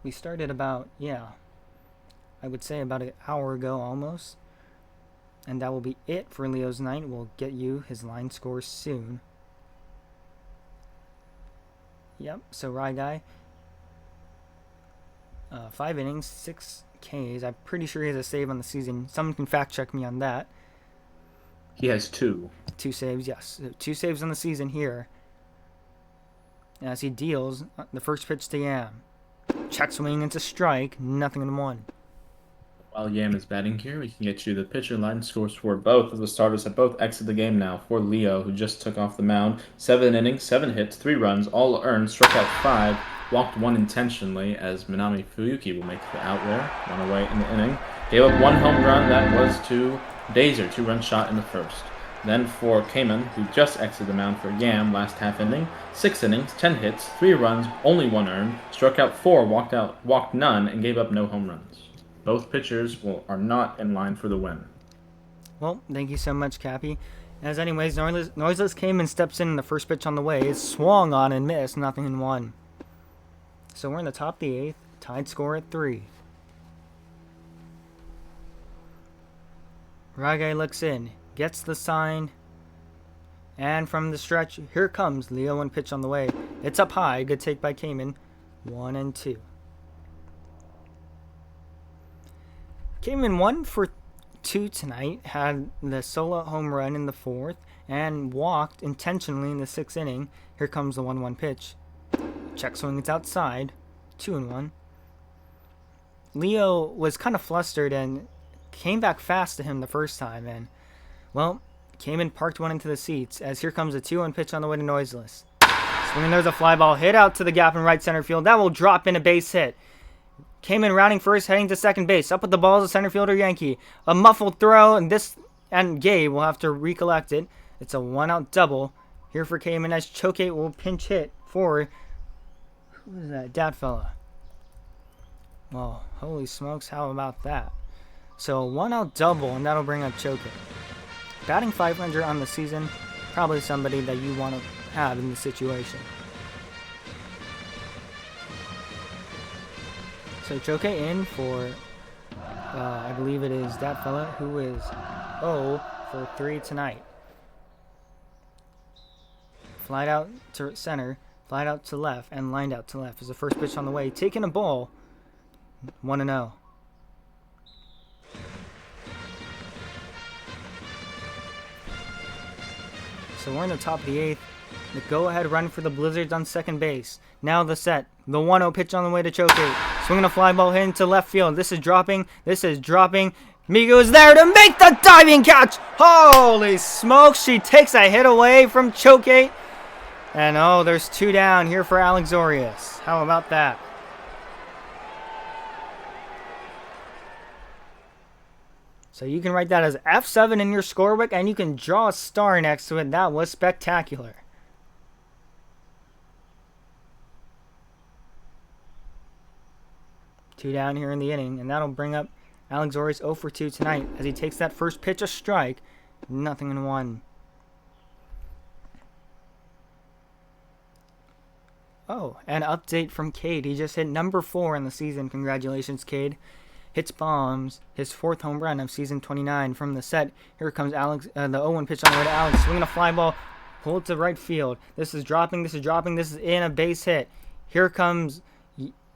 We started about, I would say about an hour ago almost. And that will be it for Leo's night. We'll get you his line score soon. Yep, so RyGuy, 5 innings, 6 Ks. I'm pretty sure he has a save on the season. Someone can fact check me on that. He has 2. 2 saves, yes. 2 saves on the season here. As he deals the first pitch to Yam. Check swing into strike, nothing in 1. While Yam is batting here, we can get you the pitcher line scores for both of the starters have both exited the game now. For Leo, who just took off the mound, 7 innings, 7 hits, 3 runs, all earned, struck out 5, walked 1 intentionally as Minami Fuyuki will make the out there, 1 away in the inning. Gave up 1 home run, that was to Dazer, 2-run shot in the first. Then for Kamen, who just exited the mound for Yam last half inning, 6 innings, 10 hits, 3 runs, only 1 earned, struck out 4, walked none, and gave up no home runs. Both pitchers are not in line for the win. Well, thank you so much, Cappy. As anyways, Noiseless came and steps in the first pitch on the way. It swung on and missed, nothing in 1. So we're in the top of the 8th, tied score at 3. RyGuy looks in, gets the sign, and from the stretch, here comes Leo, 1 pitch on the way. It's up high, good take by Kamen, 1-2. Kamen 1 for 2 tonight, had the solo home run in the 4th, and walked intentionally in the 6th inning. Here comes the 1-1 pitch. Check swing, it's outside, 2-1. Leo was kind of flustered and came back fast to him the first time, and, well, Kamen parked 1 into the seats, as here comes a 2-1 pitch on the way to Noiseless. Swinging, there's a fly ball hit out to the gap in right center field. That will drop in a base hit. Kamen rounding first, heading to second base. Up with the ball is a center fielder Yankee. A muffled throw, and Gabe will have to recollect it. It's a 1-out double here for Kamen as Choke will pinch hit for, who is that? Dat fella. Well, holy smokes, how about that? So a 1-out double, and that'll bring up Choke. Batting 500 on the season, probably somebody that you want to have in this situation. So Choke in for I believe it is that fella who is 0 for 3 tonight. Flied out to center, flied out to left, and lined out to left. Is the first pitch on the way. Taking a ball. 1-0. So we're in the top of the 8th. The go-ahead run for the Blizzards on second base. Now the set. The 1-0 pitch on the way to Choke. Swinging a fly ball hit into left field. This is dropping. Migo is there to make the diving catch. Holy smokes. She takes a hit away from Choke. And oh, there's 2 down here for Alexorius. How about that? So you can write that as F7 in your scorebook, and you can draw a star next to it. That was spectacular. Two down here in the inning, and that'll bring up Alexorius 0 for 2 tonight as he takes that first pitch, a strike. 0-1. Oh, an update from Cade. He just hit number 4 in the season. Congratulations, Cade. Hits bombs, his 4th home run of season 29 from the set. Here comes Alex, the 0-1 pitch on the way to Alex, swinging a fly ball, pulled to right field. This is dropping, this is in, a base hit. Here comes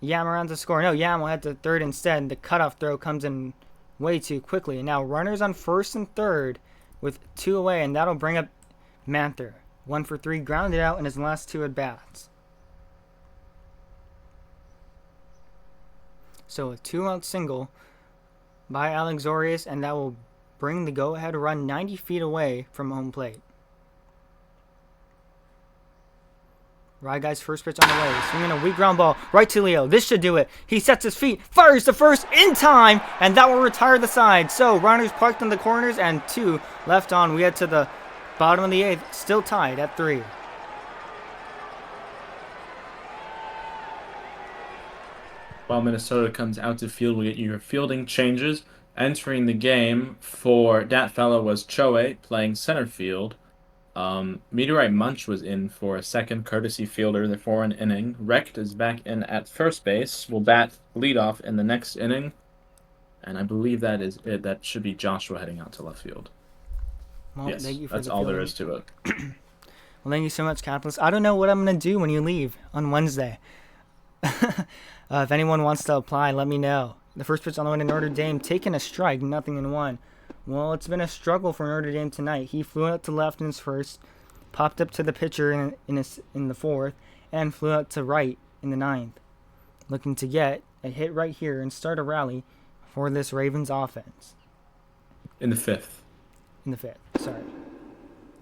Yam around to score. No, Yam will head to third instead. The cutoff throw comes in way too quickly. And now runners on first and third with 2 away, and that'll bring up Manther. 1 for 3, grounded out in his last 2 at-bats. So a 2-out single by Alexorius, and that will bring the go-ahead run 90 feet away from home plate. RyGuy's first pitch on the way, swinging a weak ground ball right to Leo. This should do it. He sets his feet, fires to first in time, and that will retire the side. So runners parked in the corners and 2 left on. We head to the bottom of the 8th, still tied at 3. While Minnesota comes out to field, we get your fielding changes. Entering the game for that fellow was Choe playing center field. Meteorite Munch was in for a second courtesy fielder for an inning. Recht is back in at first base. Will bat leadoff in the next inning. And I believe that is it. That should be Joshua heading out to left field. Well, yes, thank you for that's all there is to it. Well, thank you so much, Capitalist. I don't know what I'm going to do when you leave on Wednesday. If anyone wants to apply, let me know. The first pitch on the way to Notre Dame, taking a strike, 0-1. Well, it's been a struggle for Notre Dame tonight. He flew out to left in his first, popped up to the pitcher in the 4th, and flew out to right in the 9th. Looking to get a hit right here and start a rally for this Ravens offense. In the 5th. In the 5th, sorry.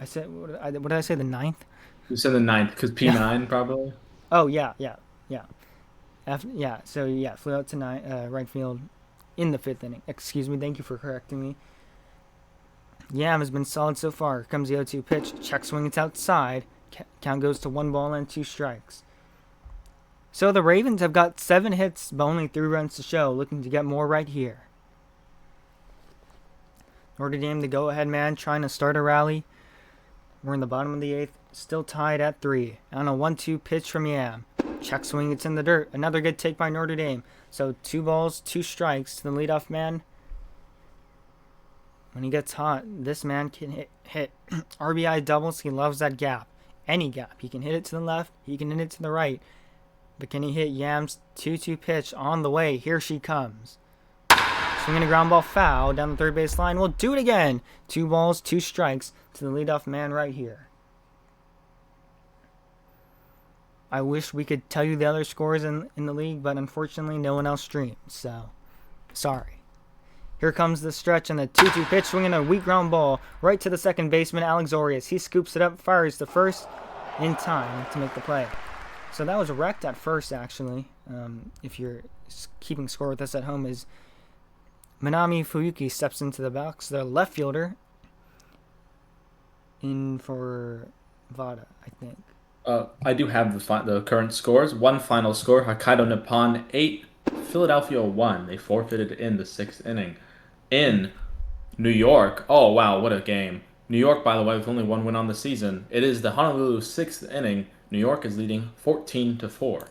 I said, what did I say, the 9th? You said the 9th, because P9 probably? Oh, yeah. Flew out to right field in the 5th inning. Excuse me, thank you for correcting me. Yam has been solid so far. Here comes the 0-2 pitch. Check swing, it's outside. Count goes to 1 ball and 2 strikes. So the Ravens have got 7 hits, but only 3 runs to show. Looking to get more right here. Notre Dame, the go-ahead man, trying to start a rally. We're in the bottom of the 8th, still tied at 3. On a 1-2 pitch from Yam. Check swing, it's in the dirt. Another good take by Notre Dame. So 2 balls, 2 strikes to the leadoff man. When he gets hot, this man can hit RBI doubles. He loves that gap. Any gap. He can hit it to the left. He can hit it to the right. But can he hit Yam's 2-2 pitch on the way? Here she comes. Swinging a ground ball foul down the third base line. We'll do it again. 2 balls, 2 strikes to the leadoff man right here. I wish we could tell you the other scores in the league, but unfortunately no one else streams, so sorry. Here comes the stretch and the 2-2 pitch, swinging a weak ground ball right to the second baseman, Alexorius. He scoops it up, fires to first in time to make the play. So that was wrecked at first, actually. If you're keeping score with us at home, is Manami Fuyuki steps into the box, the left fielder, in for Vada, I think. I do have the current scores. One final score: Hokkaido Nippon 8, Philadelphia 1. They forfeited in the 6th inning. In New York, oh wow, what a game! New York, by the way, with only 1 win on the season. It is the Honolulu 6th inning. New York is leading 14-4.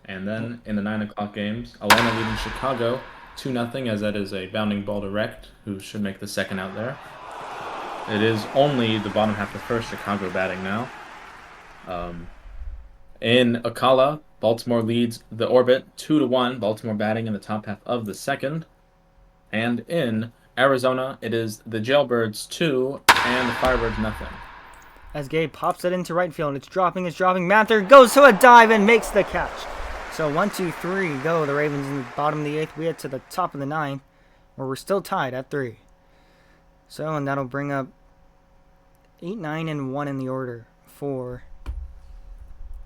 And then in the 9 o'clock games, Atlanta leading Chicago 2-0, as that is a bounding ball to Rect, who should make the second out there. It is only the bottom half of the first, Chicago batting now. In Ocala, Baltimore leads the Orbit 2-1. Baltimore batting in the top half of the second. And in Arizona, it is the Jailbirds 2 and the Firebirds nothing. As Gabe pops it into right field, it's dropping. Mather goes to a dive and makes the catch. So 1, 2, 3 go. The Ravens in the bottom of the 8th. We head to the top of the 9th, where we're still tied at 3. So, and that'll bring up 8, 9, and 1 in the order for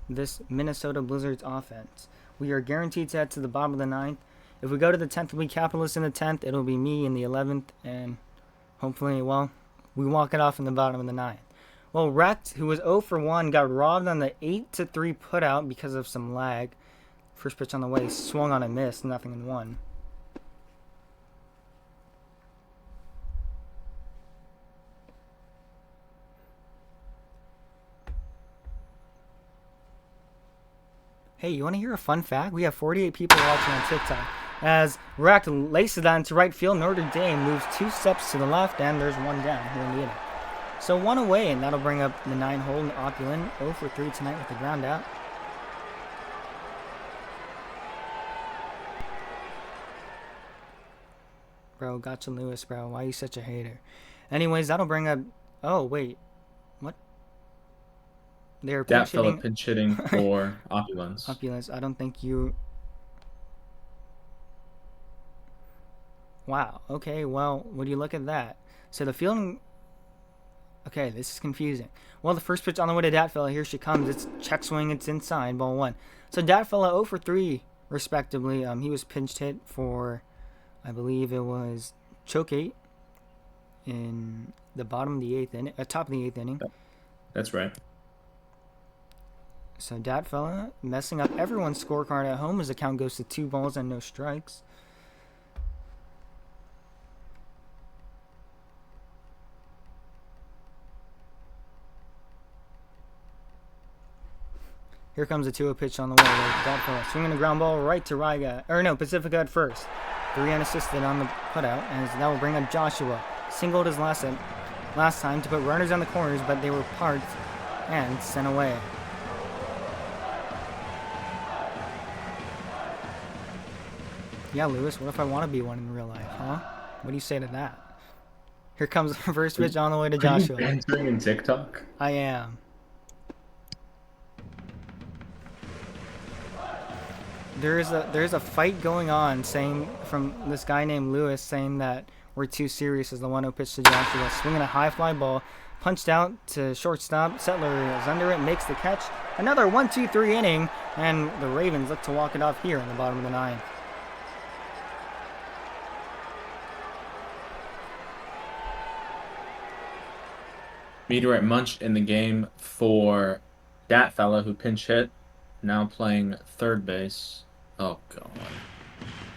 this Minnesota Blizzards offense. We are guaranteed to head to the bottom of the 9th. If we go to the 10th, it'll be Capitalist in the 10th. It'll be me in the 11th, and hopefully, well, we walk it off in the bottom of the 9th. Well, Rect, who was 0 for 1, got robbed on the 8-3 putout because of some lag. First pitch on the way, swung on a miss, nothing in 1. Hey, you want to hear a fun fact? We have 48 people watching on TikTok. As Rect laces that into right field, Notre Dame moves 2 steps to the left, and there's 1 down here in the inning. So 1 away, and that'll bring up the 9-hole in Opulent. 0 for 3 tonight with the ground out. Bro, gotcha Lewis, bro. Why are you such a hater? Anyways, that'll bring up... Oh, wait. What? They're That pinch fella hitting... pinch hitting for Opulence. Opulence, I don't think you... Wow. Okay, well, would you look at that? So the fielding... Okay, this is confusing. Well, the first pitch on the way to Datfella. Here she comes. It's check swing. It's inside. Ball 1. So Datfella 0 for 3, respectively. He was pinched hit for, I believe it was choke 8 in the bottom of the 8th inning, top of the 8th inning. That's right. So Datfella messing up everyone's scorecard at home as the count goes to 2 balls and no strikes. Here comes a 2-0 pitch on the way. Datfella swinging the ground ball right to RyGuy. Or no, Pacifica at first. 3 unassisted on the putout, and that will bring up Joshua. Singled his last time to put runners on the corners, but they were parked and sent away. Yeah, Lewis, what if I want to be one in real life, huh? What do you say to that? Here comes the first pitch on the way to Joshua. Are you answering in TikTok? I am. There's a fight going on saying from this guy named Lewis saying that we're too serious as the 1-0 pitch to Joshua. Swinging a high fly ball, punched out to shortstop. Settler is under it, makes the catch. Another 1-2-3 inning, and the Ravens look to walk it off here in the bottom of the 9th. Meteorite Munch in the game for that fella who pinch hit, now playing third base. Oh, God.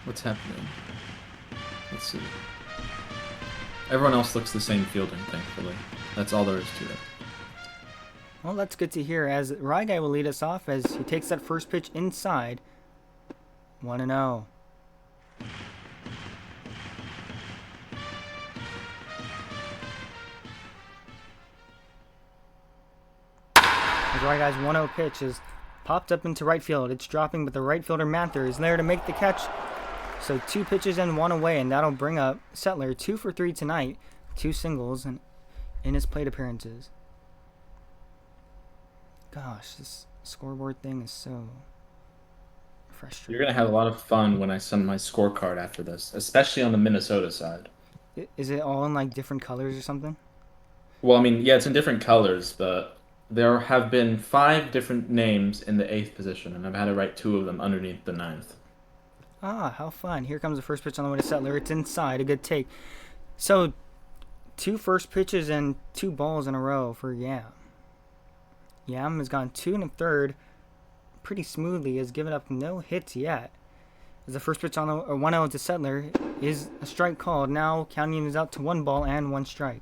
What's happening? Let's see. Everyone else looks the same fielding, thankfully. That's all there is to it. Well, that's good to hear, as RyGuy will lead us off as he takes that first pitch inside. 1-0. RyGuy's 1-0 pitch is popped up into right field. It's dropping, but the right fielder Mather is there to make the catch. So 2 pitches and 1 away, and that'll bring up Settler 2 for 3 tonight. 2 singles in his plate appearances. Gosh, this scoreboard thing is so frustrating. You're going to have a lot of fun when I send my scorecard after this, especially on the Minnesota side. Is it all in like different colors or something? Well, I mean, yeah, it's in different colors, but there have been 5 different names in the 8th position, and I've had to write 2 of them underneath the 9th. Ah, how fun. Here comes the first pitch on the way to Settler. It's inside. A good take. So, 2 first pitches and 2 balls in a row for Yam. Yam has gone 2 1/3 pretty smoothly. Has given up no hits yet. As the first pitch on the 1-0 to Settler is a strike called. Now counting is out to 1 ball and 1 strike.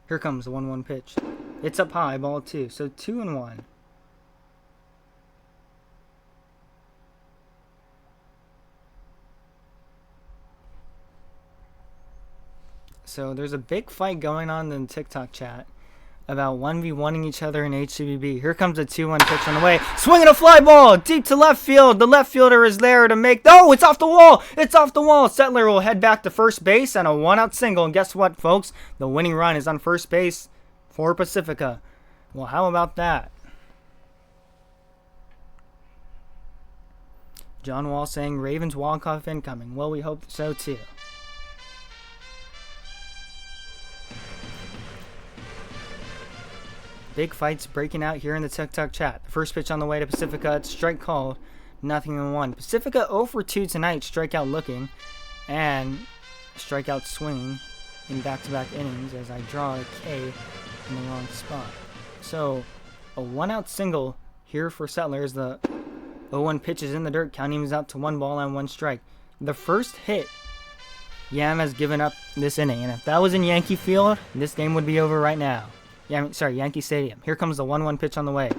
Here comes the 1-1 pitch. It's up high, ball 2. So 2-1. So there's a big fight going on in the TikTok chat about 1v1ing each other in HCBB. Here comes a 2-1 pitch on the way. Swinging a fly ball deep to left field. The left fielder is there to make... Oh, it's off the wall. It's off the wall. Settler will head back to first base and a 1-out single. And guess what, folks? The winning run is on first base for Pacifica. Well, how about that? John Wall saying Ravens walk-off incoming. Well, we hope so too. Big fights breaking out here in the TikTok chat. The first pitch on the way to Pacifica. It's strike called. 0-1. Pacifica 0 for 2 tonight. Strikeout looking. And strikeout swinging in back-to-back innings as I draw a K in the wrong spot. So, a 1-out single here for Settlers. The 0-1 pitch is in the dirt. Counting is out to 1 ball and 1 strike. The first hit Yam has given up this inning. And if that was in Yankee Field, this game would be over right now. Yankee Stadium. Here comes the 1-1 pitch on the way.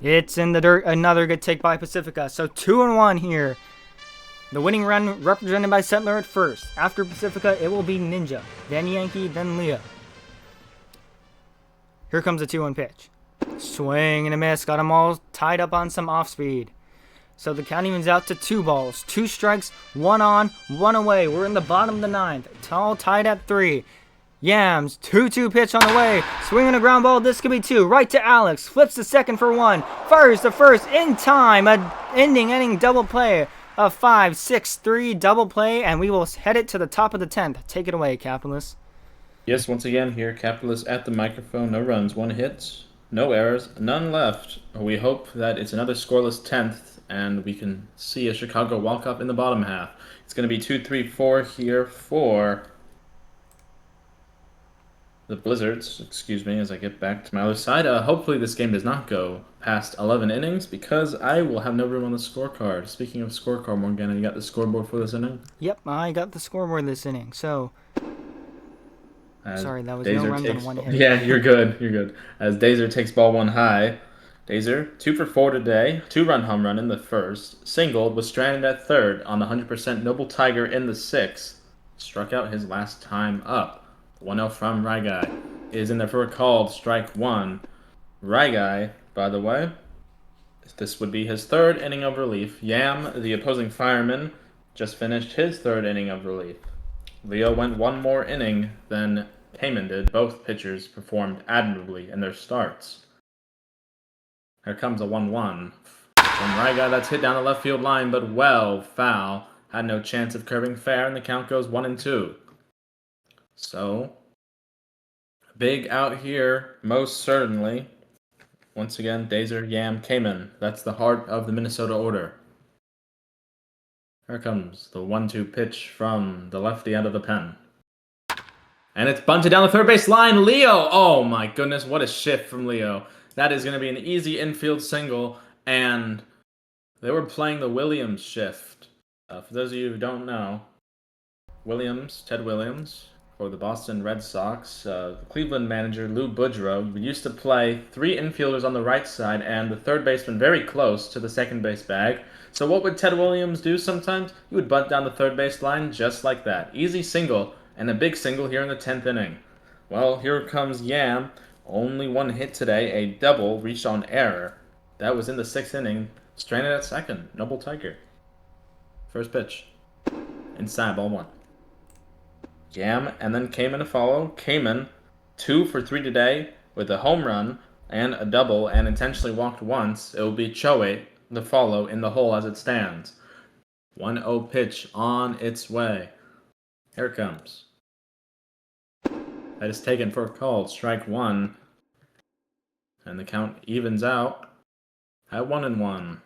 It's in the dirt. Another good take by Pacifica. So 2-1 here. The winning run represented by Settler at first. After Pacifica, it will be Ninja. Then Yankee, then Leo. Here comes the 2-1 pitch. Swing and a miss. Got them all tied up on some off speed. So the count evens out to 2 balls. 2 strikes, 1 on, 1 away. We're in the bottom of the 9th. It's all tied at 3. Yams, 2-2 pitch on the way. Swinging a ground ball. This could be 2. Right to Alex. Flips the second for 1. Fires the first in time. A ending double play. A 5-6-3 double play. And we will head it to the top of the 10th. Take it away, Capitalist. Yes, once again here, Capitalist at the microphone. No runs, 1 hit, no errors, none left. We hope that it's another scoreless 10th and we can see a Chicago walk-up in the bottom half. It's going to be 2-3-4 here for the Blizzards, excuse me, as I get back to my other side. Hopefully this game does not go past 11 innings because I will have no room on the scorecard. Speaking of scorecard, Morgana, you got the scoreboard for this inning? Yep, I got the scoreboard this inning. So, sorry, that was Dazer no runs on 1 hit. Yeah, you're good, you're good. As Dazer takes ball 1 high. Dazer, 2 for 4 today, 2-run home run in the first. Singled, was stranded at third on the 100% Noble Tiger in the 6th. Struck out his last time up. 1-0 from RyGuy. Is in there for a called strike 1. RyGuy, by the way, this would be his 3rd inning of relief. Yam, the opposing fireman, just finished his 3rd inning of relief. Leo went 1 more inning than Payman did. Both pitchers performed admirably in their starts. Here comes a 1-1 from RyGuy. That's hit down the left field line, but well foul. Had no chance of curving fair, and the count goes 1-2. So, big out here, most certainly. Once again, Dazer, Yam, Cayman. That's the heart of the Minnesota order. Here comes the 1-2 pitch from the lefty end of the pen. And it's bunted down the third base line. Leo! Oh my goodness, what a shift from Leo. That is going to be an easy infield single. And they were playing the Williams shift. For those of you who don't know, Ted Williams, for the Boston Red Sox, the Cleveland manager Lou Boudreau used to play 3 infielders on the right side and the third baseman very close to the second base bag. So what would Ted Williams do sometimes? He would bunt down the third base line just like that. Easy single, and a big single here in the 10th inning. Well, here comes Yam. Only 1 hit today, a double reached on error. That was in the 6th inning, stranded at second. Noble Tiger. First pitch. Inside, ball 1. Yam, and then Cayman to follow. Cayman, 2 for 3 today with a home run and a double and intentionally walked once. It will be Choate to follow in the hole as it stands. 1-0 pitch on its way. Here it comes. That is taken for a called strike 1. And the count evens out at 1-1.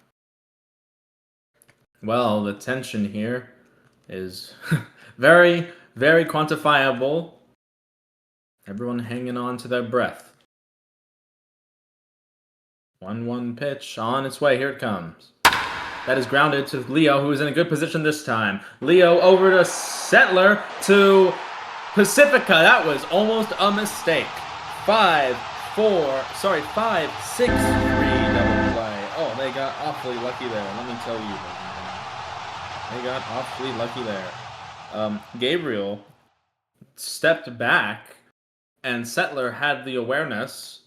Well, the tension here is very, very quantifiable. Everyone hanging on to their breath. 1-1 pitch on its way. Here it comes. That is grounded to Leo, who is in a good position this time. Leo over to Settler to Pacifica, that was almost a mistake. 5-6-3 double play. Oh, they got awfully lucky there. Let me tell you. They got awfully lucky there. Gabriel stepped back, and Settler had the awareness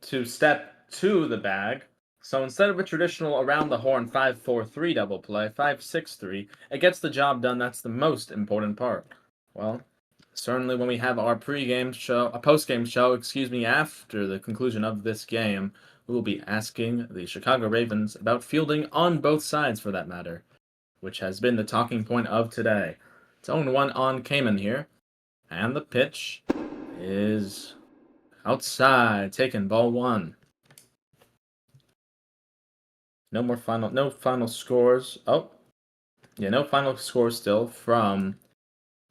to step to the bag. So instead of a traditional around the horn 5-4-3 double play, 5-6-3, it gets the job done. That's the most important part. Well, certainly when we have our post-game show, after the conclusion of this game, we will be asking the Chicago Ravens about fielding on both sides, for that matter, which has been the talking point of today. It's 0-1 on Cayman here, and the pitch is outside, taken, ball 1. No final scores. Oh, yeah, no final scores still from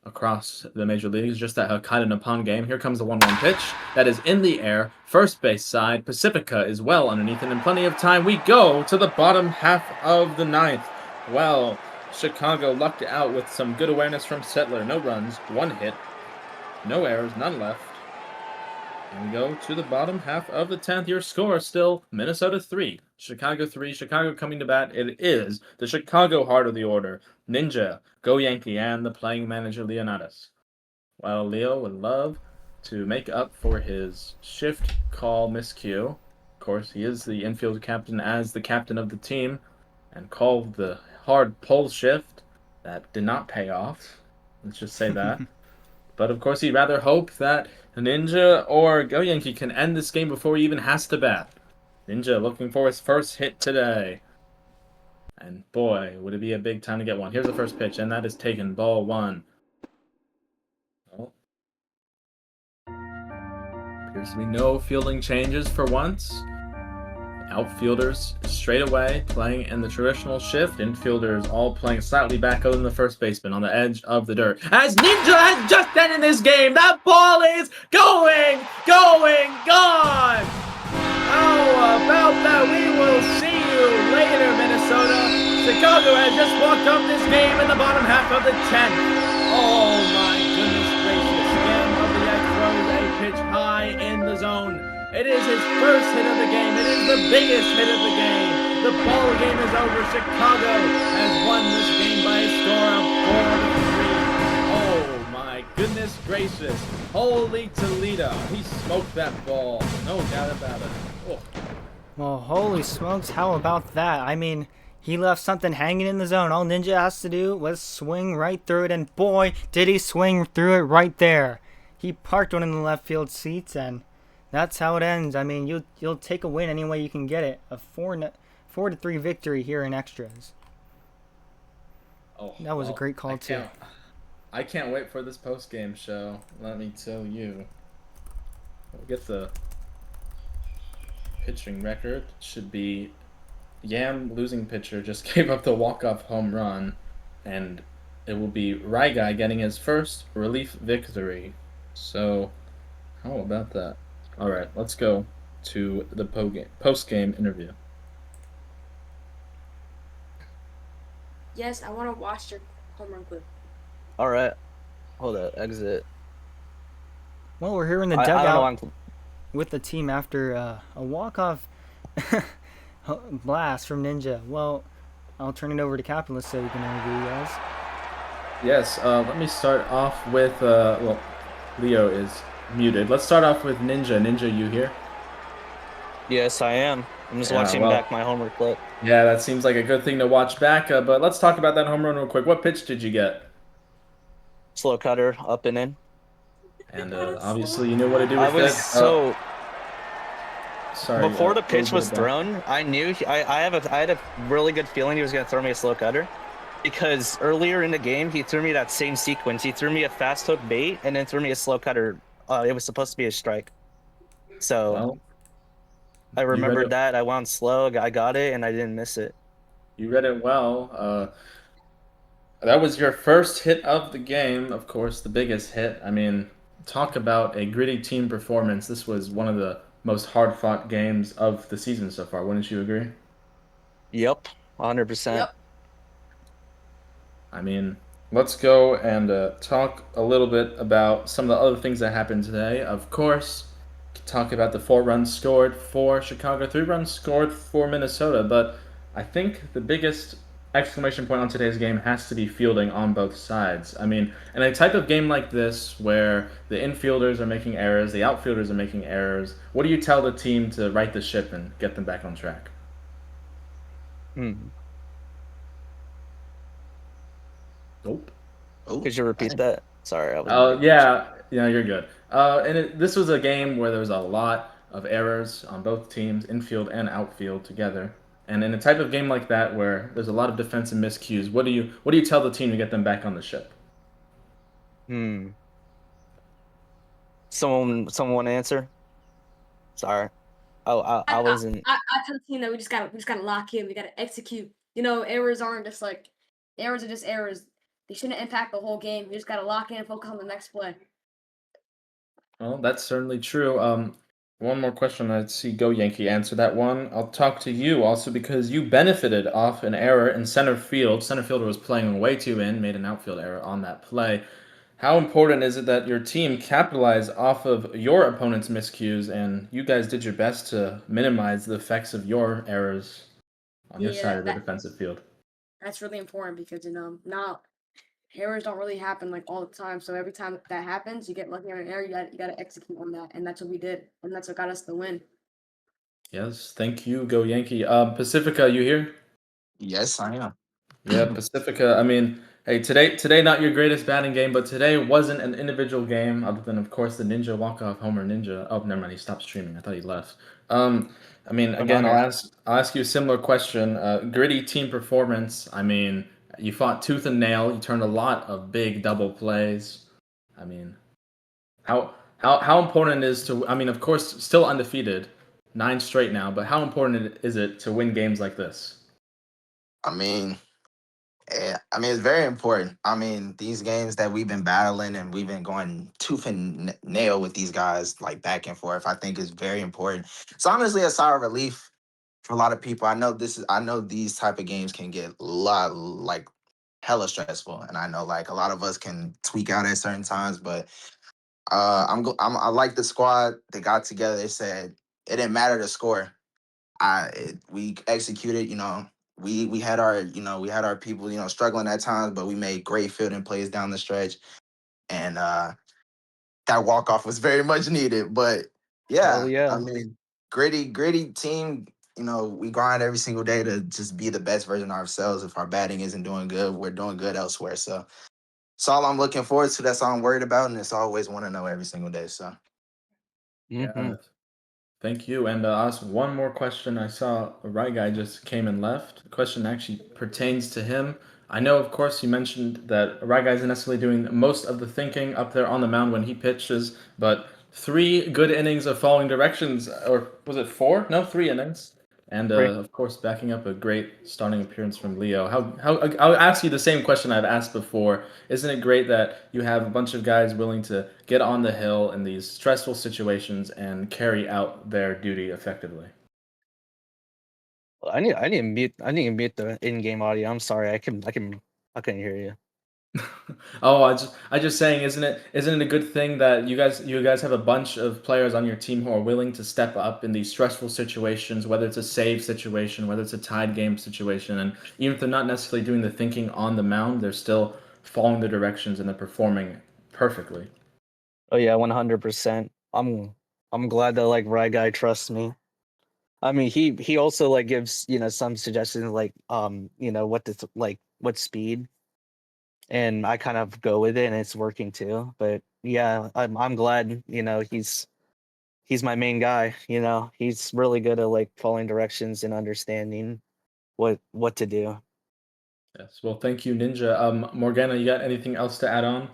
across the major leagues. Just that kind of Nippon game. Here comes the 1-1 pitch. That is in the air. First base side. Pacifica is well underneath, and in plenty of time, we go to the bottom half of the ninth. Well, Chicago lucked out with some good awareness from Settler. No runs, 1 hit, no errors, none left. And we go to the bottom half of the 10th. Your score still Minnesota 3, Chicago 3. Chicago coming to bat. It is the Chicago heart of the order. Ninja, Go Yankee, and the playing manager Leonidas. While Leo would love to make up for his shift call miscue. Of course, he is the infield captain as the captain of the team, and called the hard pull shift that did not pay off. Let's just say that. But of course, he'd rather hope that Ninja or Go Yankee can end this game before he even has to bat. Ninja looking for his first hit today. And boy, would it be a big time to get one. Here's the first pitch, and that is taken, ball 1. Well, appears to be no fielding changes for once. Outfielders straight away playing in the traditional shift. Infielders all playing slightly back other than the first baseman on the edge of the dirt. As Ninja has just ended this game, that ball is gone! How about that? We will see you later, Minnesota. Chicago has just walked up this game in the bottom half of the 10th. Oh my goodness gracious. Scam of the X throws a pitch high in the zone. It is his first hit of the game. It is the biggest hit of the game. The ball game is over. Chicago has won this game by a score of 4-3. Oh my goodness gracious. Holy Toledo. He smoked that ball. No doubt about it. Oh. Well, holy smokes, how about that? I mean, he left something hanging in the zone. All Ninja has to do was swing right through it, and boy, did he swing through it right there. He parked one in the left field seats, and that's how it ends. I mean, you'll take a win any way you can get it. A 4-3 victory here in extras. Oh, that was a great call too. I can't wait for this post-game show. Let me tell you. We'll get the pitching record. It should be Yam, losing pitcher, just gave up the walk-off home run, and it will be RyGuy getting his first relief victory. So, how about that? All right, let's go to the post-game interview. Yes, I want to watch your home run clip. All right. Hold up. Exit. Well, we're here in the I don't dugout know, with the team after a walk-off blast from Ninja. Well, I'll turn it over to Capitalist so we can interview you guys. Yes, let me start off with, well, Leo is muted. Let's start off with Ninja. Ninja, you here? Yes, I am. I'm just watching back my homework clip. Yeah, that seems like a good thing to watch back, but let's talk about that home run real quick. What pitch did you get? Slow cutter, up and in. And obviously you knew what to do with it. I was so... Sorry. Before the pitch was thrown, I knew I had a really good feeling he was going to throw me a slow cutter, because earlier in the game he threw me that same sequence. He threw me a fast hook bait and then threw me a slow cutter. It was supposed to be a strike. So well, I remembered that. I wound slow. I got it and I didn't miss it. You read it well. That was your first hit of the game, of course, the biggest hit. I mean, talk about a gritty team performance. This was one of the most hard-fought games of the season so far. Wouldn't you agree? Yep, 100%. Yep. I mean, let's go and talk a little bit about some of the other things that happened today. Of course, talk about the 4 runs scored for Chicago, 3 runs scored for Minnesota. But I think the biggest exclamation point on today's game has to be fielding on both sides. I mean, in a type of game like this where the infielders are making errors, the outfielders are making errors, what do you tell the team to right the ship and get them back on track? Hmm. Nope. Oh, Could you repeat dang. that? Sorry, I wasn't paying attention. Yeah, you're good. This was a game where there was a lot of errors on both teams, infield and outfield together. And in a type of game like that, where there's a lot of defensive miscues, what do you tell the team to get them back on the ship? Hmm. Someone want to answer? Sorry. Oh, I wasn't. I tell the team that we just gotta lock in. We gotta execute. Errors aren't just like errors are just errors. They shouldn't impact the whole game. We just gotta lock in and focus on the next play. Well, that's certainly true. One more question. I'd see Go Yankee answer that one. I'll talk to you also because you benefited off an error in center field. Center fielder was playing way too in, made an outfield error on that play. How important is it that your team capitalize off of your opponent's miscues and you guys did your best to minimize the effects of your errors on your side Yeah, of the defensive field? that's really important because now errors don't really happen like all the time. So every time that happens, you get lucky on an error. You gotta execute on that, and that's what we did, and that's what got us the win. Yes, thank you, Go Yankee. Pacifica, you here? Yes, I am. Yeah, Pacifica. I mean, hey, today not your greatest batting game, but today wasn't an individual game, other than of course the Ninja walk-off homer Ninja. Oh, never mind, he stopped streaming. I thought he left. I mean, Oh, no, again, I'm I'll here. ask you a similar question. Gritty team performance. I mean, you fought tooth and nail. You turned a lot of big double plays. I mean, how important it is to? I mean, of course, still undefeated, 9 straight now. But how important is it to win games like this? I mean, it's very important. I mean, these games that we've been battling and we've been going tooth and nail with these guys, like back and forth, I think is very important. It's honestly a sigh of relief for a lot of people. I know these type of games can get a lot like hella stressful, and I know like a lot of us can tweak out at certain times, but I like the squad. They got together. They said it didn't matter the score. We executed. We had our people struggling at times, but we made great fielding plays down the stretch, and that walk off was very much needed. But Hell yeah, I yeah. mean, gritty team. We grind every single day to just be the best version of ourselves. If our batting isn't doing good, we're doing good elsewhere. So that's all I'm looking forward to. That's all I'm worried about, and it's always want to know every single day. So. Hmm. Yeah. Thank you. And I'll ask one more question. I saw a right guy just came and left. The question actually pertains to him. I know, of course, you mentioned that a right guy isn't necessarily doing most of the thinking up there on the mound when he pitches, but 3 good innings of following directions, or was it 4? No, 3 innings. And Free. of course, backing up a great starting appearance from Leo. I'll ask you the same question I've asked before. Isn't it great that you have a bunch of guys willing to get on the hill in these stressful situations and carry out their duty effectively? I need to mute the in-game audio. I'm sorry. I couldn't hear you. Oh, I just saying, isn't it a good thing that you guys have a bunch of players on your team who are willing to step up in these stressful situations, whether it's a save situation, whether it's a tied game situation, and even if they're not necessarily doing the thinking on the mound, they're still following the directions and they're performing perfectly. Oh yeah, 100%. I'm glad that like RyGuy trusts me. I mean, he also like gives some suggestions like what speed, and I kind of go with it, and it's working too. But yeah, I'm glad he's my main guy. He's really good at like following directions and understanding what to do. Yes. Well, thank you, Ninja. Morgana, you got anything else to add on?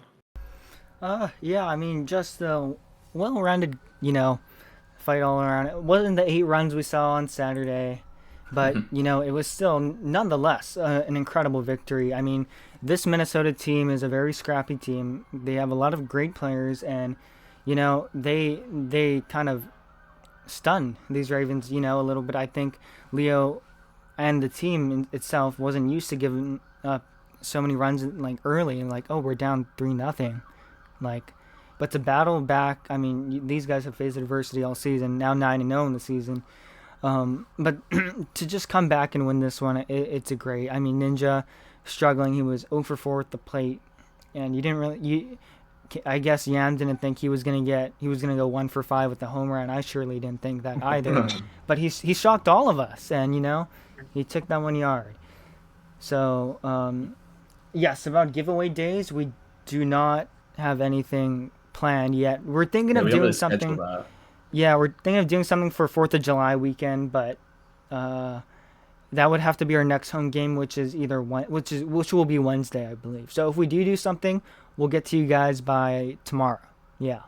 Yeah, I mean, just a well-rounded, fight all around. It wasn't the 8 runs we saw on Saturday, but it was still nonetheless an incredible victory. I mean, this Minnesota team is a very scrappy team. They have a lot of great players, and they kind of stunned these Ravens, a little bit. I think Leo and the team itself wasn't used to giving up so many runs like early and like, oh, we're down 3-0, like. But to battle back, I mean, these guys have faced adversity all season. Now 9-0 in the season. But to just come back and win this one, it's a great. I mean, Ninja struggling. He was 0 for 4 at the plate, and you didn't really. I guess Yam didn't think he was gonna go 1 for 5 with the homer, and I surely didn't think that either. But he shocked all of us, and he took that 1 yard. So yes, about giveaway days, we do not have anything planned yet. We're thinking of doing something. Yeah, we're thinking of doing something for 4th of July weekend, but that would have to be our next home game, which will be Wednesday, I believe. So if we do something, we'll get to you guys by tomorrow. Yeah,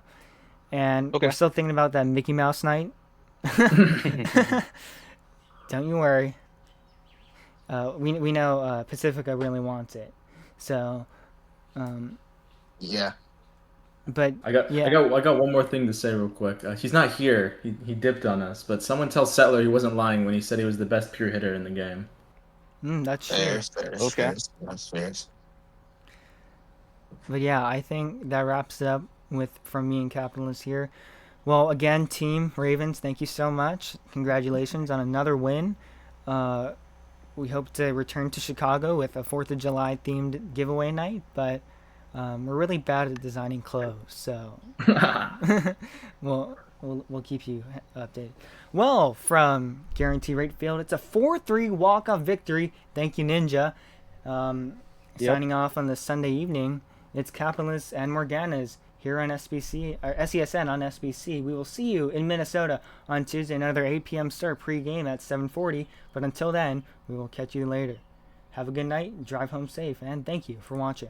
and Okay. we're still thinking about that Mickey Mouse night. Don't you worry. We know Pacifica really wants it, so. Yeah. But I got one more thing to say real quick. He's not here. He dipped on us. But someone tell Settler he wasn't lying when he said he was the best pure hitter in the game. That's true. Okay. That's fair. But yeah, I think that wraps it up from me and Capitalist here. Well, again, Team Ravens, thank you so much. Congratulations on another win. We hope to return to Chicago with a 4th of July themed giveaway night, but we're really bad at designing clothes, so we'll keep you updated. Well, from Guarantee Rate Field, it's a 4-3 walk-off victory. Thank you, Ninja. Signing off on the Sunday evening, it's Capitalist and Morgana's here on SBC or SESN on SBC. We will see you in Minnesota on Tuesday, another 8 p.m. start pregame at 7:40. But until then, we will catch you later. Have a good night, drive home safe, and thank you for watching.